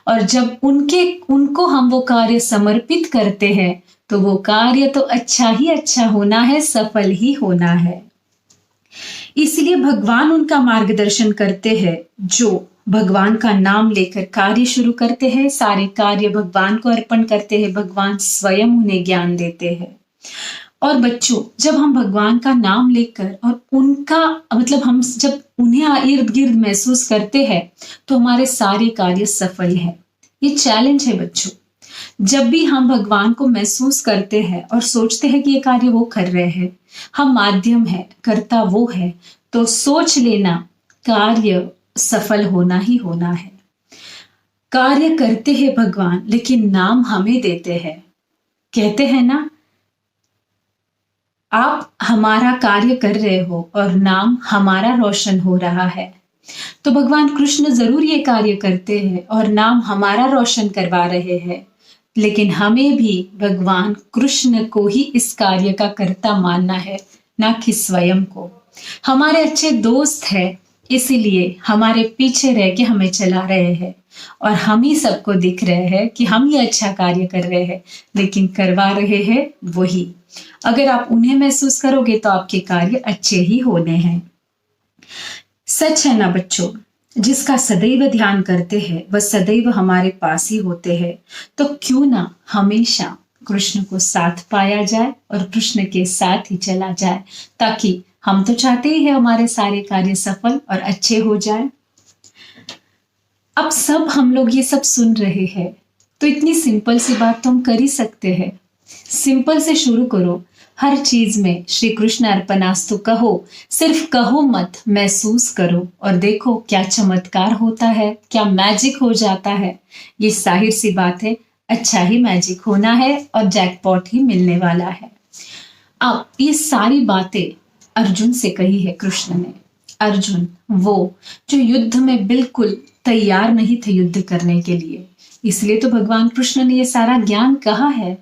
और जब उनको हम वो कार्य समर्पित करते हैं तो वो कार्य तो अच्छा ही अच्छा होना है, सफल ही होना है। इसलिए भगवान उनका मार्गदर्शन करते हैं जो भगवान का नाम लेकर कार्य शुरू करते हैं, सारे कार्य भगवान को अर्पण करते हैं, भगवान स्वयं उन्हें ज्ञान देते हैं। और बच्चों, जब हम भगवान का नाम लेकर और उनका मतलब हम जब उन्हें इर्द गिर्द महसूस करते हैं तो हमारे सारे कार्य सफल हैं। ये चैलेंज है बच्चों। जब भी हम भगवान को महसूस करते हैं और सोचते हैं कि ये कार्य वो कर रहे हैं, हम माध्यम है, कर्ता वो है, तो सोच लेना कार्य सफल होना ही होना है। कार्य करते हैं भगवान, लेकिन नाम हमें देते हैं। कहते हैं ना, आप हमारा कार्य कर रहे हो और नाम हमारा रोशन हो रहा है। तो भगवान कृष्ण जरूर ये कार्य करते हैं और नाम हमारा रोशन करवा रहे हैं, लेकिन हमें भी भगवान कृष्ण को ही इस कार्य का कर्ता मानना है, ना कि स्वयं को। हमारे अच्छे दोस्त हैं, इसीलिए हमारे पीछे रह के हमें चला रहे हैं और हम ही सबको दिख रहे हैं कि हम ये अच्छा कार्य कर रहे हैं, लेकिन करवा रहे हैं वही। अगर आप उन्हें महसूस करोगे तो आपके कार्य अच्छे ही होने हैं। सच है ना बच्चों, जिसका सदैव ध्यान करते हैं वह सदैव हमारे पास ही होते हैं। तो क्यों ना हमेशा कृष्ण को साथ पाया जाए और कृष्ण के साथ ही चला जाए, ताकि हम तो चाहते ही हैं हमारे सारे कार्य सफल और अच्छे हो जाए। अब सब हम लोग ये सब सुन रहे हैं, तो इतनी सिंपल सी बात तो हम कर ही सकते हैं। सिंपल से शुरू करो, हर चीज में श्री कृष्ण अर्पणास्तु कहो, सिर्फ कहो मत, महसूस करो और देखो क्या चमत्कार होता है, क्या मैजिक हो जाता है। ये जाहिर सी बात है, अच्छा ही मैजिक होना है और जैकपॉट ही मिलने वाला है। अब ये सारी बातें अर्जुन से कही है कृष्ण ने। अर्जुन वो जो युद्ध में बिल्कुल तैयार नहीं थे युद्ध करने के लिए, इसलिए तो भगवान कृष्ण ने ये सारा ज्ञान कहा है।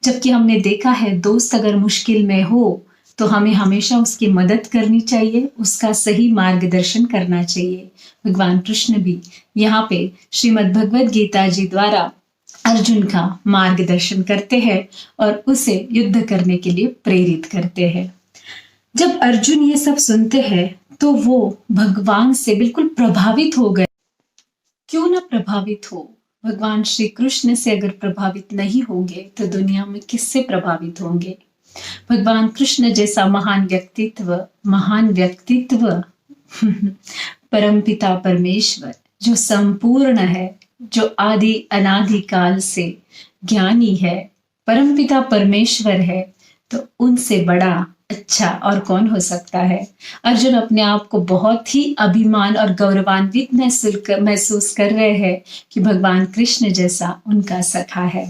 जबकि हमने देखा है दोस्त अगर मुश्किल में हो तो हमें हमेशा उसकी मदद करनी चाहिए, उसका सही मार्गदर्शन करना चाहिए। भगवान कृष्ण भी यहाँ पे श्रीमद् भगवद गीता जी द्वारा अर्जुन का मार्गदर्शन करते हैं और उसे युद्ध करने के लिए प्रेरित करते हैं। जब अर्जुन ये सब सुनते हैं तो वो भगवान से बिल्कुल प्रभावित हो गए। क्यों ना प्रभावित हो, भगवान श्री कृष्ण से अगर प्रभावित नहीं होंगे तो दुनिया में किससे प्रभावित होंगे। भगवान कृष्ण जैसा महान व्यक्तित्व परमपिता परमेश्वर जो संपूर्ण है, जो आदि अनादि काल से ज्ञानी है, परमपिता परमेश्वर है, तो उनसे बड़ा अच्छा और कौन हो सकता है। अर्जुन अपने आप को बहुत ही अभिमान और गौरवान्वित महसूस कर रहे हैं कि भगवान कृष्ण जैसा उनका सखा है।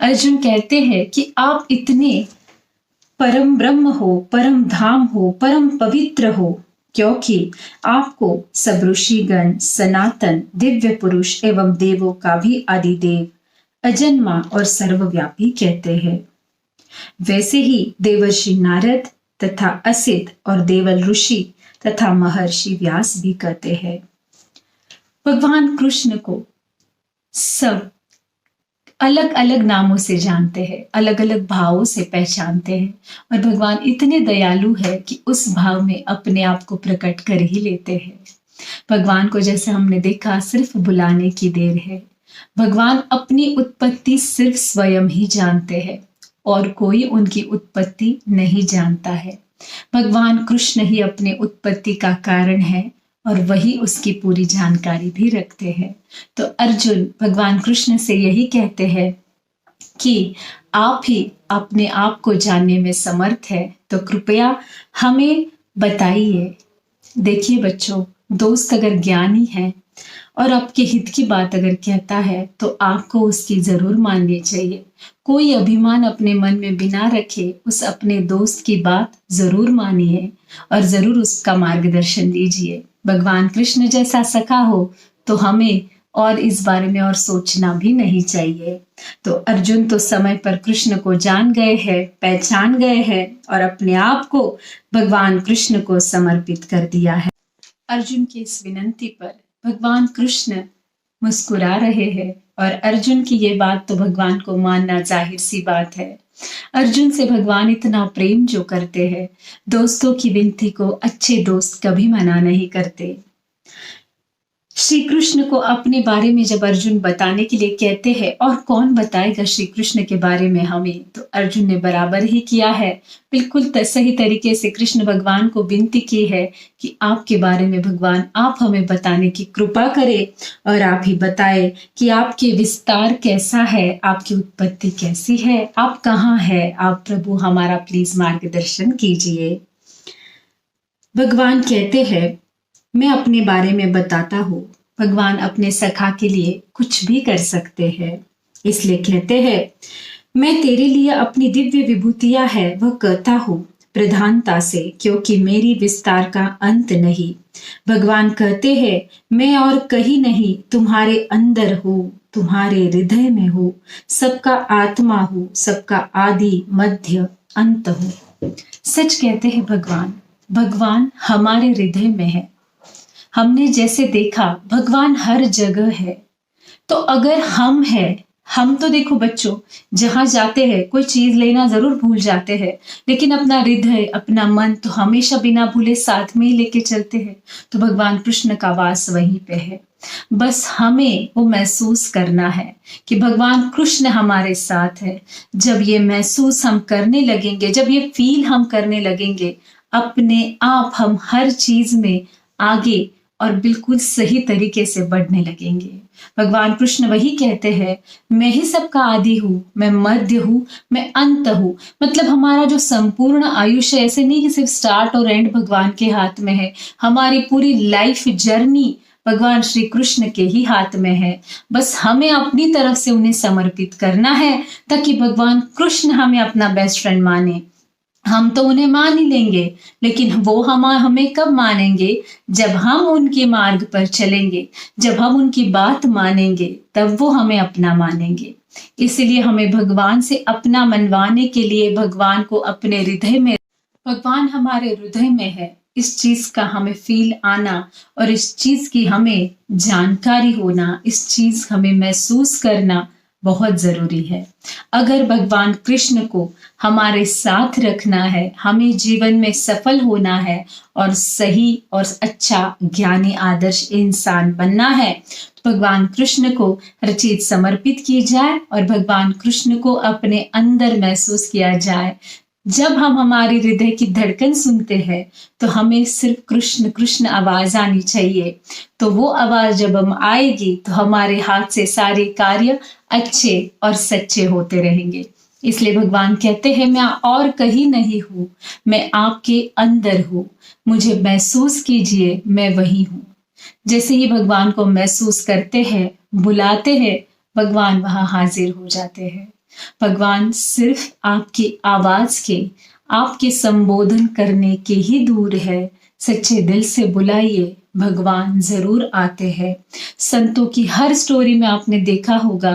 अर्जुन कहते हैं कि आप इतने परम ब्रह्म हो, परम धाम हो, परम पवित्र हो, क्योंकि आपको सब ऋषिगण, सनातन दिव्य पुरुष एवं देवों का भी आदिदेव, अजन्मा और सर्वव्यापी कहते हैं। वैसे ही देवर्षि नारद तथा असित और देवल ऋषि तथा महर्षि व्यास भी कहते हैं। भगवान कृष्ण को सब अलग अलग नामों से जानते हैं, अलग अलग भावों से पहचानते हैं और भगवान इतने दयालु है कि उस भाव में अपने आप को प्रकट कर ही लेते हैं। भगवान को जैसे हमने देखा सिर्फ बुलाने की देर है। भगवान अपनी उत्पत्ति सिर्फ स्वयं ही जानते हैं और कोई उनकी उत्पत्ति नहीं जानता है। भगवान कृष्ण ही अपने उत्पत्ति का कारण है और वही उसकी पूरी जानकारी भी रखते हैं। तो अर्जुन भगवान कृष्ण से यही कहते हैं कि आप ही अपने आप को जानने में समर्थ है, तो कृपया हमें बताइए। देखिए बच्चों, दोस्त अगर ज्ञानी है और आपके हित की बात अगर कहता है तो आपको उसकी जरूर माननी चाहिए। कोई अभिमान अपने मन में बिना रखे उस अपने दोस्त की बात जरूर मानिए और जरूर उसका मार्गदर्शन लीजिए। भगवान कृष्ण जैसा सखा हो तो हमें और इस बारे में और सोचना भी नहीं चाहिए। तो अर्जुन तो समय पर कृष्ण को जान गए हैं, पहचान गए हैं और अपने आप को भगवान कृष्ण को समर्पित कर दिया है। अर्जुन की इस विनंती पर भगवान कृष्ण मुस्कुरा रहे हैं और अर्जुन की ये बात तो भगवान को मानना जाहिर सी बात है। अर्जुन से भगवान इतना प्रेम जो करते हैं, दोस्तों की विनती को अच्छे दोस्त कभी मना नहीं करते। श्री कृष्ण को अपने बारे में जब अर्जुन बताने के लिए कहते हैं और कौन बताएगा श्री कृष्ण के बारे में हमें, तो अर्जुन ने बराबर ही किया है। बिल्कुल सही तरीके से कृष्ण भगवान को विनती की है कि आपके बारे में भगवान आप हमें बताने की कृपा करें और आप ही बताए कि आपके विस्तार कैसा है, आपकी उत्पत्ति कैसी है, आप कहाँ है, आप प्रभु हमारा प्लीज मार्गदर्शन कीजिए। भगवान कहते हैं मैं अपने बारे में बताता हूँ। भगवान अपने सखा के लिए कुछ भी कर सकते हैं, इसलिए कहते हैं मैं तेरे लिए अपनी दिव्य विभूतियां है वह कहता हूँ प्रधानता से, क्योंकि मेरी विस्तार का अंत नहीं। भगवान कहते हैं मैं और कहीं नहीं तुम्हारे अंदर हूँ, तुम्हारे हृदय में हूँ, सबका आत्मा हूँ, सबका आदि मध्य अंत हूँ। सच कहते हैं भगवान, भगवान हमारे हृदय में है। हमने जैसे देखा भगवान हर जगह है। तो अगर हम तो देखो बच्चों, जहां जाते हैं कोई चीज लेना जरूर भूल जाते हैं, लेकिन अपना हृदय अपना मन तो हमेशा बिना भूले साथ में ही लेके चलते हैं। तो भगवान कृष्ण का वास वहीं पे है। बस हमें वो महसूस करना है कि भगवान कृष्ण हमारे साथ है। जब ये महसूस हम करने लगेंगे, जब ये फील हम करने लगेंगे, अपने आप हम हर चीज में आगे और बिल्कुल सही तरीके से बढ़ने लगेंगे। भगवान कृष्ण वही कहते हैं मैं ही सबका आदि हूँ, मैं मध्य हूँ, मैं अंत हूँ। मतलब हमारा जो संपूर्ण आयुष्य ऐसे नहीं कि सिर्फ स्टार्ट और एंड भगवान के हाथ में है, हमारी पूरी लाइफ जर्नी भगवान श्री कृष्ण के ही हाथ में है। बस हमें अपनी तरफ से उन्हें समर्पित करना है ताकि भगवान कृष्ण हमें अपना बेस्ट फ्रेंड माने। हम तो उन्हें मान ही लेंगे, लेकिन वो हमें कब मानेंगे? जब हम उनके मार्ग पर चलेंगे, जब हम उनकी बात मानेंगे, तब वो हमें अपना मानेंगे। इसलिए हमें भगवान से अपना मनवाने के लिए भगवान को अपने हृदय में, भगवान हमारे हृदय में है, इस चीज का हमें फील आना और इस चीज की हमें जानकारी होना, इस चीज हमें महसूस करना बहुत जरूरी है। अगर भगवान कृष्ण को हमारे साथ रखना है, हमें जीवन में सफल होना है और सही और अच्छा ज्ञानी आदर्श इंसान बनना है, तो भगवान कृष्ण को हर चीज समर्पित की जाए और भगवान कृष्ण को अपने अंदर महसूस किया जाए। जब हम हमारी हृदय की धड़कन सुनते हैं तो हमें सिर्फ कृष्ण कृष्ण आवाज आनी चाहिए। तो वो आवाज जब हम आएगी तो हमारे हाथ से सारे कार्य अच्छे और सच्चे होते रहेंगे। इसलिए भगवान कहते हैं मैं और कहीं नहीं हूं, मैं आपके अंदर हूं, मुझे महसूस कीजिए, मैं वही हूं। जैसे ही भगवान को महसूस करते हैं, बुलाते हैं, भगवान वहां हाजिर हो जाते हैं। भगवान सिर्फ आपकी आवाज के, आपके संबोधन करने के ही दूर है। सच्चे दिल से बुलाइए, भगवान जरूर आते हैं। संतों की हर स्टोरी में आपने देखा होगा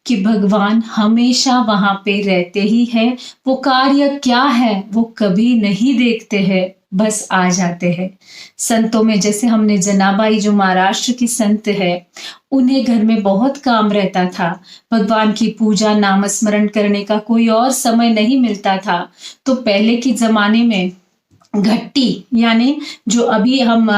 कि भगवान हमेशा वहां पे रहते ही है। वो कार्य क्या है वो कभी नहीं देखते हैं, बस आ जाते हैं। संतों में जैसे हमने जनाबाई जो महाराष्ट्र की संत है, उन्हें घर में बहुत काम रहता था, भगवान की पूजा नाम स्मरण करने का कोई और समय नहीं मिलता था। तो पहले के जमाने में घट्टी, यानी जो अभी हम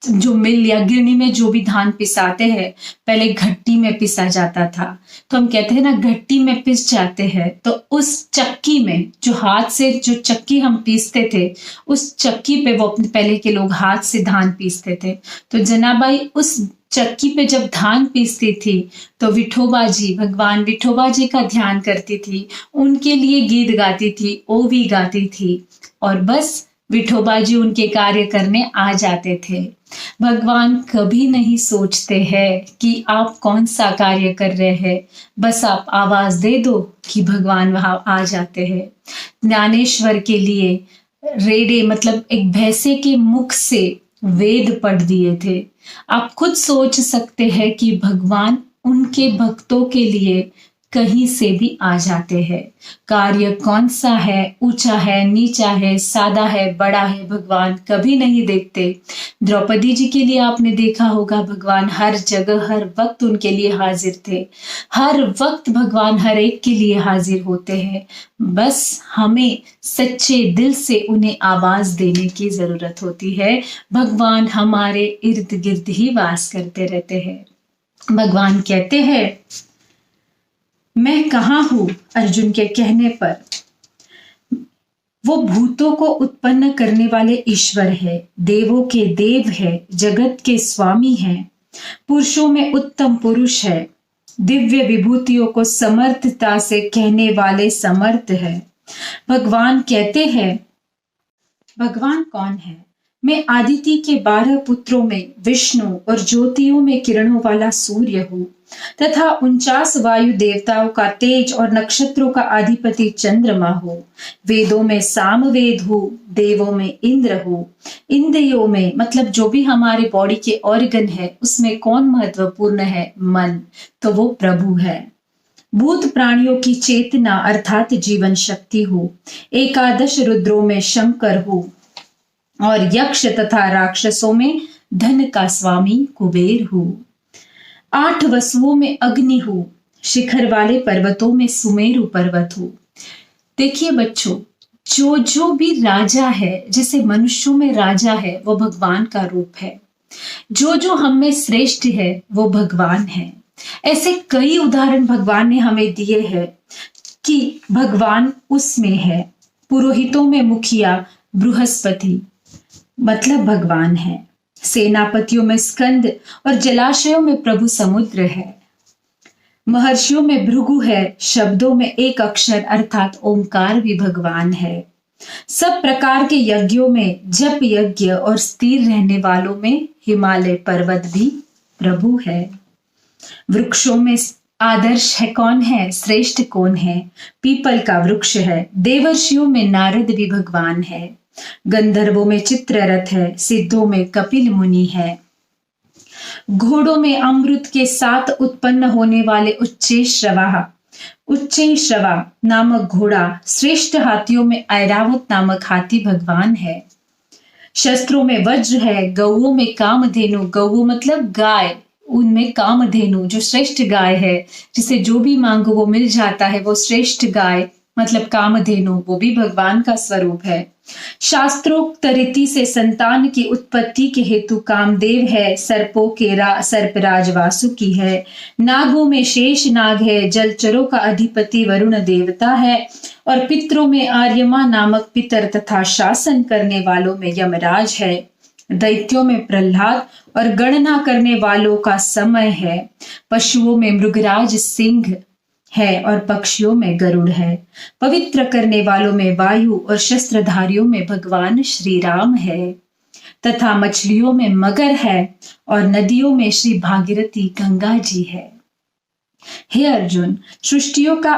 जो मिल या गिरनी में जो भी धान पिसाते हैं, पहले घट्टी में पिसा जाता था। तो हम कहते हैं ना घट्टी में पिस जाते हैं, तो उस चक्की में जो हाथ से जो चक्की हम पीसते थे, उस चक्की पे वो अपने पहले के लोग हाथ से धान पीसते थे। तो जनाबाई उस चक्की पे जब धान पीसती थी तो विठोबा जी, भगवान विठोबा जी का ध्यान करती थी, उनके लिए गीत गाती थी, ओवी गाती थी और बस विठोबा जी उनके कार्य करने आ जाते थे। भगवान कभी नहीं सोचते हैं कि आप कौन सा कार्य कर रहे हैं, बस आप आवाज दे दो कि भगवान वहां आ जाते हैं। ज्ञानेश्वर के लिए रेडे मतलब एक भैंसे के मुख से वेद पढ़ दिए थे। आप खुद सोच सकते हैं कि भगवान उनके भक्तों के लिए कहीं से भी आ जाते हैं। कार्य कौन सा है, ऊंचा है, नीचा है, सादा है, बड़ा है, भगवान कभी नहीं देखते। द्रौपदी जी के लिए आपने देखा होगा भगवान हर जगह हर वक्त उनके लिए हाजिर थे। हर वक्त भगवान हर एक के लिए हाजिर होते हैं। बस हमें सच्चे दिल से उन्हें आवाज देने की जरूरत होती है। भगवान हमारे इर्द गिर्द ही वास करते रहते हैं। भगवान कहते हैं मैं कहाँ हूं, अर्जुन के कहने पर वो भूतों को उत्पन्न करने वाले ईश्वर है, देवों के देव है, जगत के स्वामी है, पुरुषों में उत्तम पुरुष है, दिव्य विभूतियों को समर्थता से कहने वाले समर्थ है। भगवान कहते हैं भगवान कौन है? मैं आदिति के 12 पुत्रों में विष्णु और ज्योतियों में किरणों वाला सूर्य हूँ तथा 49 वायु देवताओं का तेज और नक्षत्रों का अधिपति चंद्रमा हूँ। वेदों में सामवेद हूँ, देवों में इंद्र हूँ। इंद्रियों में मतलब जो भी हमारे बॉडी के ऑर्गन है उसमें कौन महत्वपूर्ण है? मन, तो वो प्रभु है। भूत प्राणियों की चेतना अर्थात जीवन शक्ति हूँ। 11 रुद्रों में शंकर हूँ और यक्ष तथा राक्षसों में धन का स्वामी कुबेर हूँ। 8 वसुओं में अग्नि हूँ, शिखर वाले पर्वतों में सुमेरु पर्वत हूँ। देखिए बच्चों, जो भी राजा है, जैसे मनुष्यों में राजा है वो भगवान का रूप है। जो हम में श्रेष्ठ है वो भगवान है। ऐसे कई उदाहरण भगवान ने हमें दिए हैं कि भगवान उसमें है। पुरोहितों में मुखिया बृहस्पति मतलब भगवान है। सेनापतियों में स्कंद और जलाशयों में प्रभु समुद्र है। महर्षियों में भृगु है, शब्दों में एक अक्षर अर्थात ओंकार भी भगवान है। सब प्रकार के यज्ञों में जप यज्ञ और स्थिर रहने वालों में हिमालय पर्वत भी प्रभु है। वृक्षों में आदर्श है कौन है, श्रेष्ठ कौन है? पीपल का वृक्ष है। देवर्षियों में नारद भी भगवान है। गंधर्वों में चित्ररथ है, सिद्धों में कपिल मुनि है। घोड़ों में अमृत के साथ उत्पन्न होने वाले उच्चैश्रवा नामक घोड़ा, श्रेष्ठ हाथियों में ऐरावत नामक हाथी भगवान है। शस्त्रों में वज्र है, गौओं में कामधेनु, गौ मतलब गाय, उनमें कामधेनु जो श्रेष्ठ गाय है, जिसे जो भी मांगो वो मिल जाता है, वो श्रेष्ठ गाय मतलब कामधेनु, वो भी भगवान का स्वरूप है। शास्त्रोक्त रीति से संतान की उत्पत्ति के हेतु कामदेव है। सर्पों के सर्पराज वासुकी है। नागों में शेष नाग है। जलचरों का अधिपति वरुण देवता है और पितरों में आर्यमा नामक पितर तथा शासन करने वालों में यमराज है। दैत्यों में प्रहलाद और गणना करने वालों का समय है। पशुओं में मृगराज सिंह है और पक्षियों में गरुड़ है। पवित्र करने वालों में वायु और शस्त्रधारियों में भगवान श्री राम है तथा मछलियों में मगर है और नदियों में श्री भागीरथी गंगा जी है। हे अर्जुन, सृष्टियों का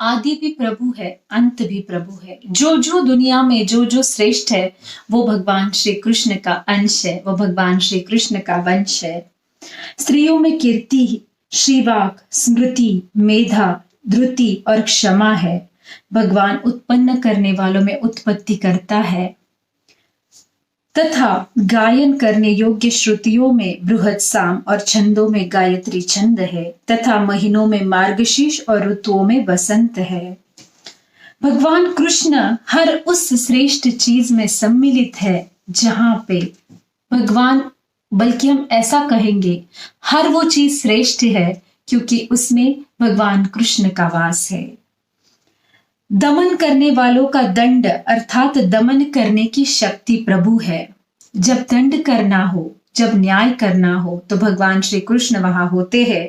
आदि भी प्रभु है, अंत भी प्रभु है। जो दुनिया में जो श्रेष्ठ है वो भगवान श्री कृष्ण का अंश है, वो भगवान श्री कृष्ण का वंश है। स्त्रियों में कीर्ति, श्रीवाक, स्मृति, मेधा, धृति और क्षमा है। भगवान उत्पन्न करने वालों में उत्पत्ति करता है तथा गायन करने योग्य श्रुतियों में बृहत साम और छंदों में गायत्री छंद है तथा महीनों में मार्गशीर्ष और ऋतुओं में बसंत है। भगवान कृष्ण हर उस श्रेष्ठ चीज में सम्मिलित है जहां पे भगवान, बल्कि हम ऐसा कहेंगे हर वो चीज श्रेष्ठ है क्योंकि उसमें भगवान कृष्ण का वास है। दमन करने वालों का दंड अर्थात दमन करने की शक्ति प्रभु है। जब दंड करना हो, जब न्याय करना हो तो भगवान श्री कृष्ण वहां होते हैं।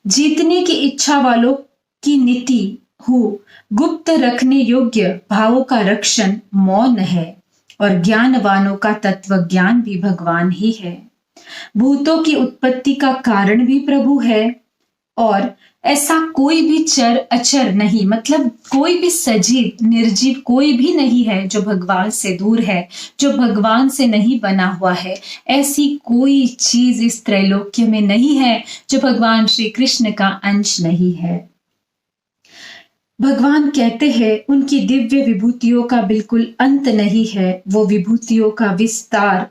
जीतने की इच्छा वालों की नीति हूँ। गुप्त रखने योग्य भावों का रक्षण मौन है, और ज्ञानवानों का तत्व ज्ञान भी भगवान ही है। भूतों की उत्पत्ति का कारण भी प्रभु है, और ऐसा कोई भी चर अचर नहीं, मतलब कोई भी सजीव निर्जीव कोई भी नहीं है जो भगवान से दूर है, जो भगवान से नहीं बना हुआ है। ऐसी कोई चीज इस त्रैलोक्य में नहीं है जो भगवान श्री कृष्ण का अंश नहीं है। भगवान कहते हैं उनकी दिव्य विभूतियों का बिल्कुल अंत नहीं है। वो विभूतियों का विस्तार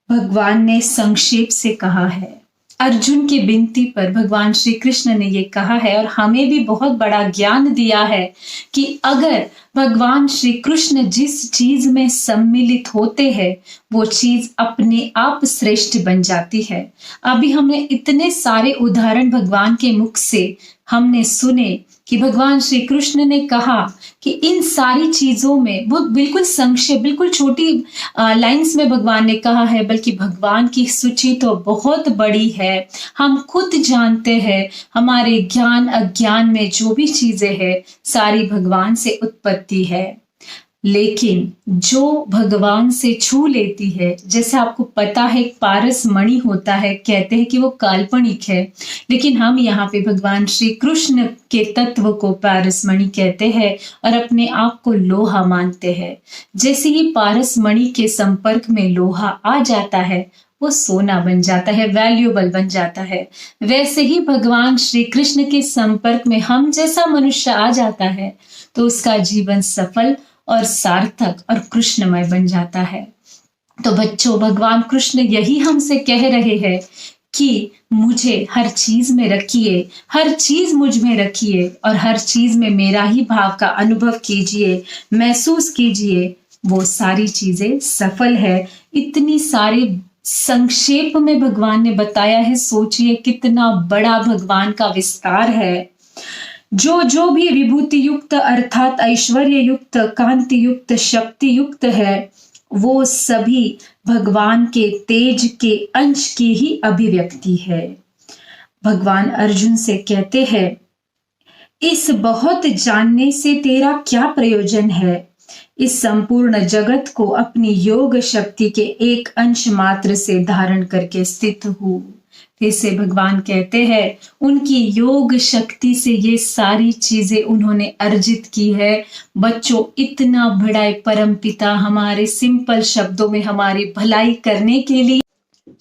भगवान ने संक्षेप से कहा है। अर्जुन की विनती पर भगवान श्री कृष्ण ने ये कहा है, और हमें भी बहुत बड़ा ज्ञान दिया है कि अगर भगवान श्री कृष्ण जिस चीज में सम्मिलित होते हैं वो चीज अपने आप श्रेष्ठ बन जाती है। अभी हमने इतने सारे उदाहरण भगवान के मुख से हमने सुने कि भगवान श्री कृष्ण ने कहा कि इन सारी चीजों में, वो बिल्कुल संक्षेप, बिल्कुल छोटी लाइंस में भगवान ने कहा है, बल्कि भगवान की सूची तो बहुत बड़ी है। हम खुद जानते हैं हमारे ज्ञान अज्ञान में जो भी चीजें हैं सारी भगवान से उत्पत्ति है। लेकिन जो भगवान से छू लेती है, जैसे आपको पता है एक पारस मणि होता है, कहते हैं कि वो काल्पनिक है, लेकिन हम यहाँ पे भगवान श्री कृष्ण के तत्व को पारस मणि कहते हैं और अपने आप को लोहा मानते हैं। जैसे ही पारस मणि के संपर्क में लोहा आ जाता है वो सोना बन जाता है, वैल्यूएबल बन जाता है। वैसे ही भगवान श्री कृष्ण के संपर्क में हम जैसा मनुष्य आ जाता है तो उसका जीवन सफल और सार्थक और कृष्णमय बन जाता है। तो बच्चों, भगवान कृष्ण यही हमसे कह रहे हैं कि मुझे हर चीज में रखिए, हर चीज मुझ में रखिए, और हर चीज में मेरा ही भाव का अनुभव कीजिए, महसूस कीजिए, वो सारी चीजें सफल है। इतनी सारे संक्षेप में भगवान ने बताया है। सोचिए कितना बड़ा भगवान का विस्तार है। जो जो भी विभूति युक्त अर्थात ऐश्वर्य युक्त, कांति युक्त, शक्ति युक्त है, वो सभी भगवान के तेज के अंश की ही अभिव्यक्ति है। भगवान अर्जुन से कहते हैं, इस बहुत जानने से तेरा क्या प्रयोजन है? इस संपूर्ण जगत को अपनी योग शक्ति के एक अंश मात्र से धारण करके स्थित हूँ। फिर से भगवान कहते हैं उनकी योग शक्ति से ये सारी चीजें उन्होंने अर्जित की है। बच्चों, इतना बड़ा परम पिता हमारे सिंपल शब्दों में हमारी भलाई करने के लिए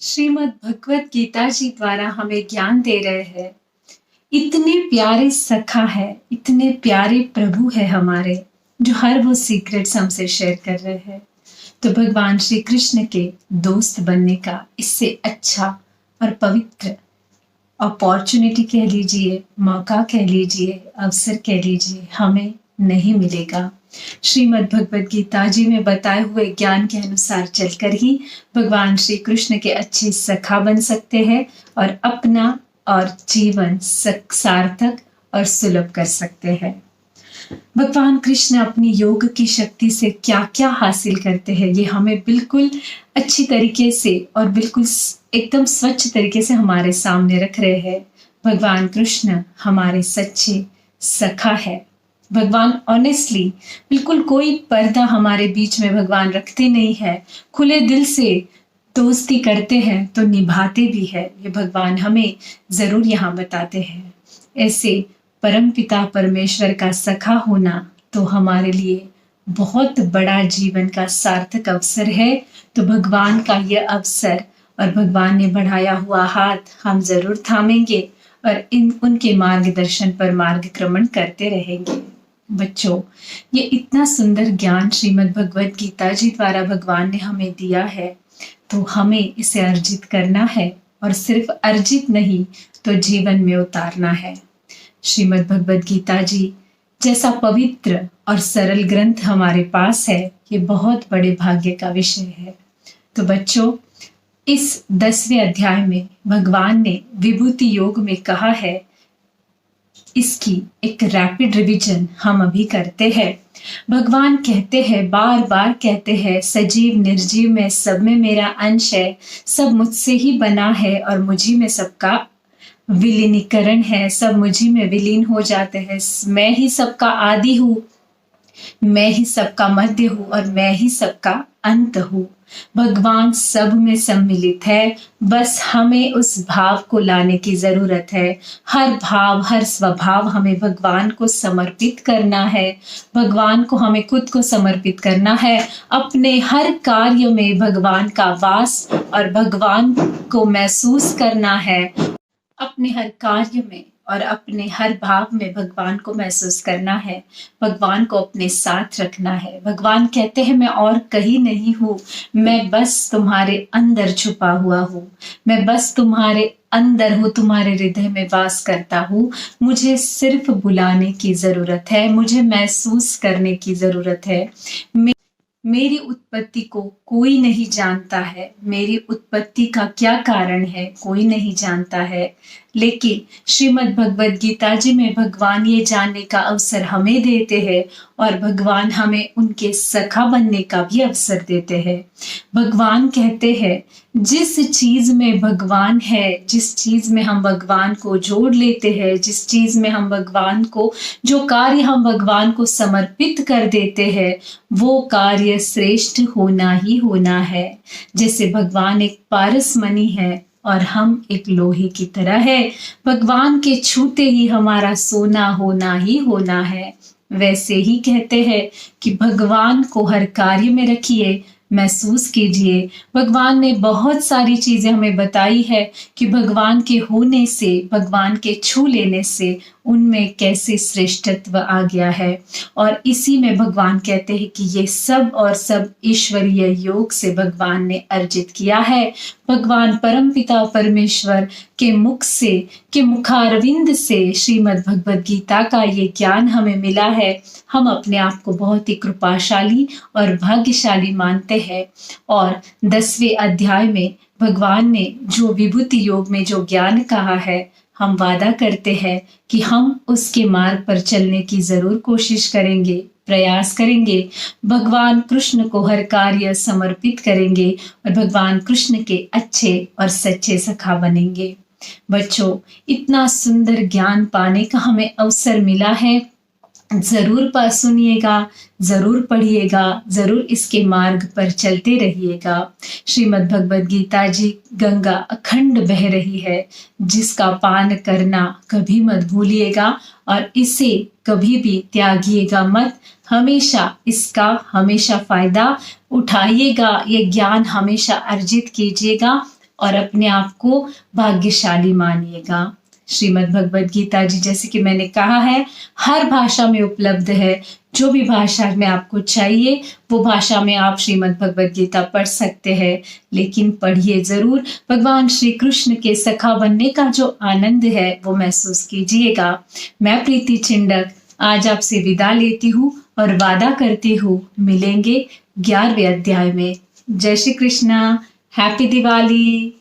श्रीमद् भगवत गीता जी द्वारा हमें ज्ञान दे रहे हैं। इतने प्यारे सखा है, इतने प्यारे प्रभु है हमारे, जो हर वो सीक्रेट्स हमसे शेयर कर रहे हैं। तो भगवान श्री कृष्ण के दोस्त बनने का इससे अच्छा और पवित्र अपॉर्चुनिटी कह लीजिए, मौका कह लीजिए, अवसर कह लीजिए, हमें नहीं मिलेगा। श्रीमद् भगवत गीता जी में बताए हुए ज्ञान के अनुसार चलकर ही भगवान श्री कृष्ण के अच्छे सखा बन सकते हैं और अपना और जीवन सार्थक और सुलभ कर सकते हैं। भगवान कृष्ण अपनी योग की शक्ति से क्या क्या हासिल करते हैं ये हमें बिल्कुल अच्छी तरीके से और बिल्कुल एकदम स्वच्छ तरीके से हमारे सामने रख रहे हैं। भगवान कृष्ण हमारे सच्चे सखा है। भगवान ऑनेस्टली बिल्कुल कोई पर्दा हमारे बीच में भगवान रखते नहीं है, खुले दिल से दोस्ती करते हैं तो निभाते भी है। ये भगवान हमें जरूर यहाँ बताते हैं। ऐसे परम पिता परमेश्वर का सखा होना तो हमारे लिए बहुत बड़ा जीवन का सार्थक अवसर है। तो भगवान का यह अवसर और भगवान ने बढ़ाया हुआ हाथ हम जरूर थामेंगे और उनके मार्गदर्शन पर मार्गक्रमण करते रहेंगे। बच्चों, ये इतना सुंदर ज्ञान श्रीमद् भगवत गीता जी द्वारा भगवान ने हमें दिया है, तो हमें इसे अर्जित करना है और सिर्फ अर्जित नहीं तो जीवन में उतारना है। श्रीमद् भगवत गीता जी जैसा पवित्र और सरल ग्रंथ हमारे पास है, ये बहुत बड़े भाग्य का विषय है। तो बच्चों, इस 10वें अध्याय में भगवान ने विभूति योग में कहा है, इसकी एक रैपिड रिवीजन हम अभी करते हैं। भगवान कहते हैं, बार बार कहते हैं, सजीव निर्जीव में सब में मेरा अंश है, सब मुझसे ही बना है और मुझी में सबका विलीनीकरण है, सब मुझी में विलीन हो जाते हैं। मैं ही सबका आदि हूँ, मैं ही सबका मध्य हूँ और मैं ही सबका अंत हूँ। भगवान सब में सम्मिलित है, बस हमें उस भाव को लाने की जरूरत है। हर भाव, हर स्वभाव हमें भगवान को समर्पित करना है। भगवान को हमें खुद को समर्पित करना है। अपने हर कार्य में भगवान का वास और भगवान को महसूस करना है। अपने हर कार्य में और अपने हर भाव में भगवान को महसूस करना है। भगवान को अपने साथ रखना है। भगवान कहते हैं मैं और कहीं नहीं हूँ, मैं बस तुम्हारे अंदर छुपा हुआ हूँ। मैं बस तुम्हारे अंदर हूँ, तुम्हारे हृदय में वास करता हूँ। मुझे सिर्फ बुलाने की जरूरत है, मुझे महसूस करने की जरूरत है। मेरी उत्पत्ति को कोई नहीं जानता है, मेरी उत्पत्ति का क्या कारण है कोई नहीं जानता है। लेकिन श्रीमद् भगवद गीता जी में भगवान ये जानने का अवसर हमें देते हैं और भगवान हमें उनके सखा बनने का भी अवसर देते हैं। भगवान कहते हैं जिस चीज में भगवान है, जिस चीज में हम भगवान को जोड़ लेते हैं, जिस चीज में हम भगवान को, जो कार्य हम भगवान को समर्पित कर देते हैं, वो कार्य श्रेष्ठ होना ही होना है। जैसे भगवान एक पारसमणि है और हम एक लोहे की तरह है। भगवान के छूते ही हमारा सोना होना ही होना है। वैसे ही कहते हैं कि भगवान को हर कार्य में रखिए, महसूस कीजिए। भगवान ने बहुत सारी चीजें हमें बताई है कि भगवान के होने से, भगवान के छू लेने से उनमें कैसे श्रेष्ठत्व आ गया है। और इसी में भगवान कहते हैं कि ये सब और सब ईश्वरीय योग से भगवान ने अर्जित किया है। भगवान परमपिता परमेश्वर के मुख से, के मुखारविंद से श्रीमद् भगवद गीता का ये ज्ञान हमें मिला है। हम अपने आप को बहुत ही कृपाशाली और भाग्यशाली मानते हैं। और 10वें अध्याय में भगवान ने जो विभूति योग में जो ज्ञान कहा है, हम वादा करते हैं कि हम उसके मार्ग पर चलने की जरूर कोशिश करेंगे, प्रयास करेंगे। भगवान कृष्ण को हर कार्य समर्पित करेंगे और भगवान कृष्ण के अच्छे और सच्चे सखा बनेंगे। बच्चों, इतना सुंदर ज्ञान पाने का हमें अवसर मिला है, जरूर सुनिएगा, जरूर पढ़िएगा, जरूर इसके मार्ग पर चलते रहिएगा। श्रीमद् भगवद गीता जी गंगा अखंड बह रही है, जिसका पान करना कभी मत भूलिएगा और इसे कभी भी त्यागिएगा मत। हमेशा इसका हमेशा फायदा उठाइएगा, ये ज्ञान हमेशा अर्जित कीजिएगा और अपने आप को भाग्यशाली मानिएगा। श्रीमद् भगवद गीता जी, जैसे कि मैंने कहा है, हर भाषा में उपलब्ध है। जो भी भाषा में आपको चाहिए वो भाषा में आप श्रीमद् भगवद गीता पढ़ सकते हैं, लेकिन पढ़िए जरूर। भगवान श्री कृष्ण के सखा बनने का जो आनंद है वो महसूस कीजिएगा। मैं प्रीति चिंडक आज आपसे विदा लेती हूँ और वादा करती हूँ मिलेंगे 11वें अध्याय में। जय श्री कृष्णा, हैप्पी दिवाली।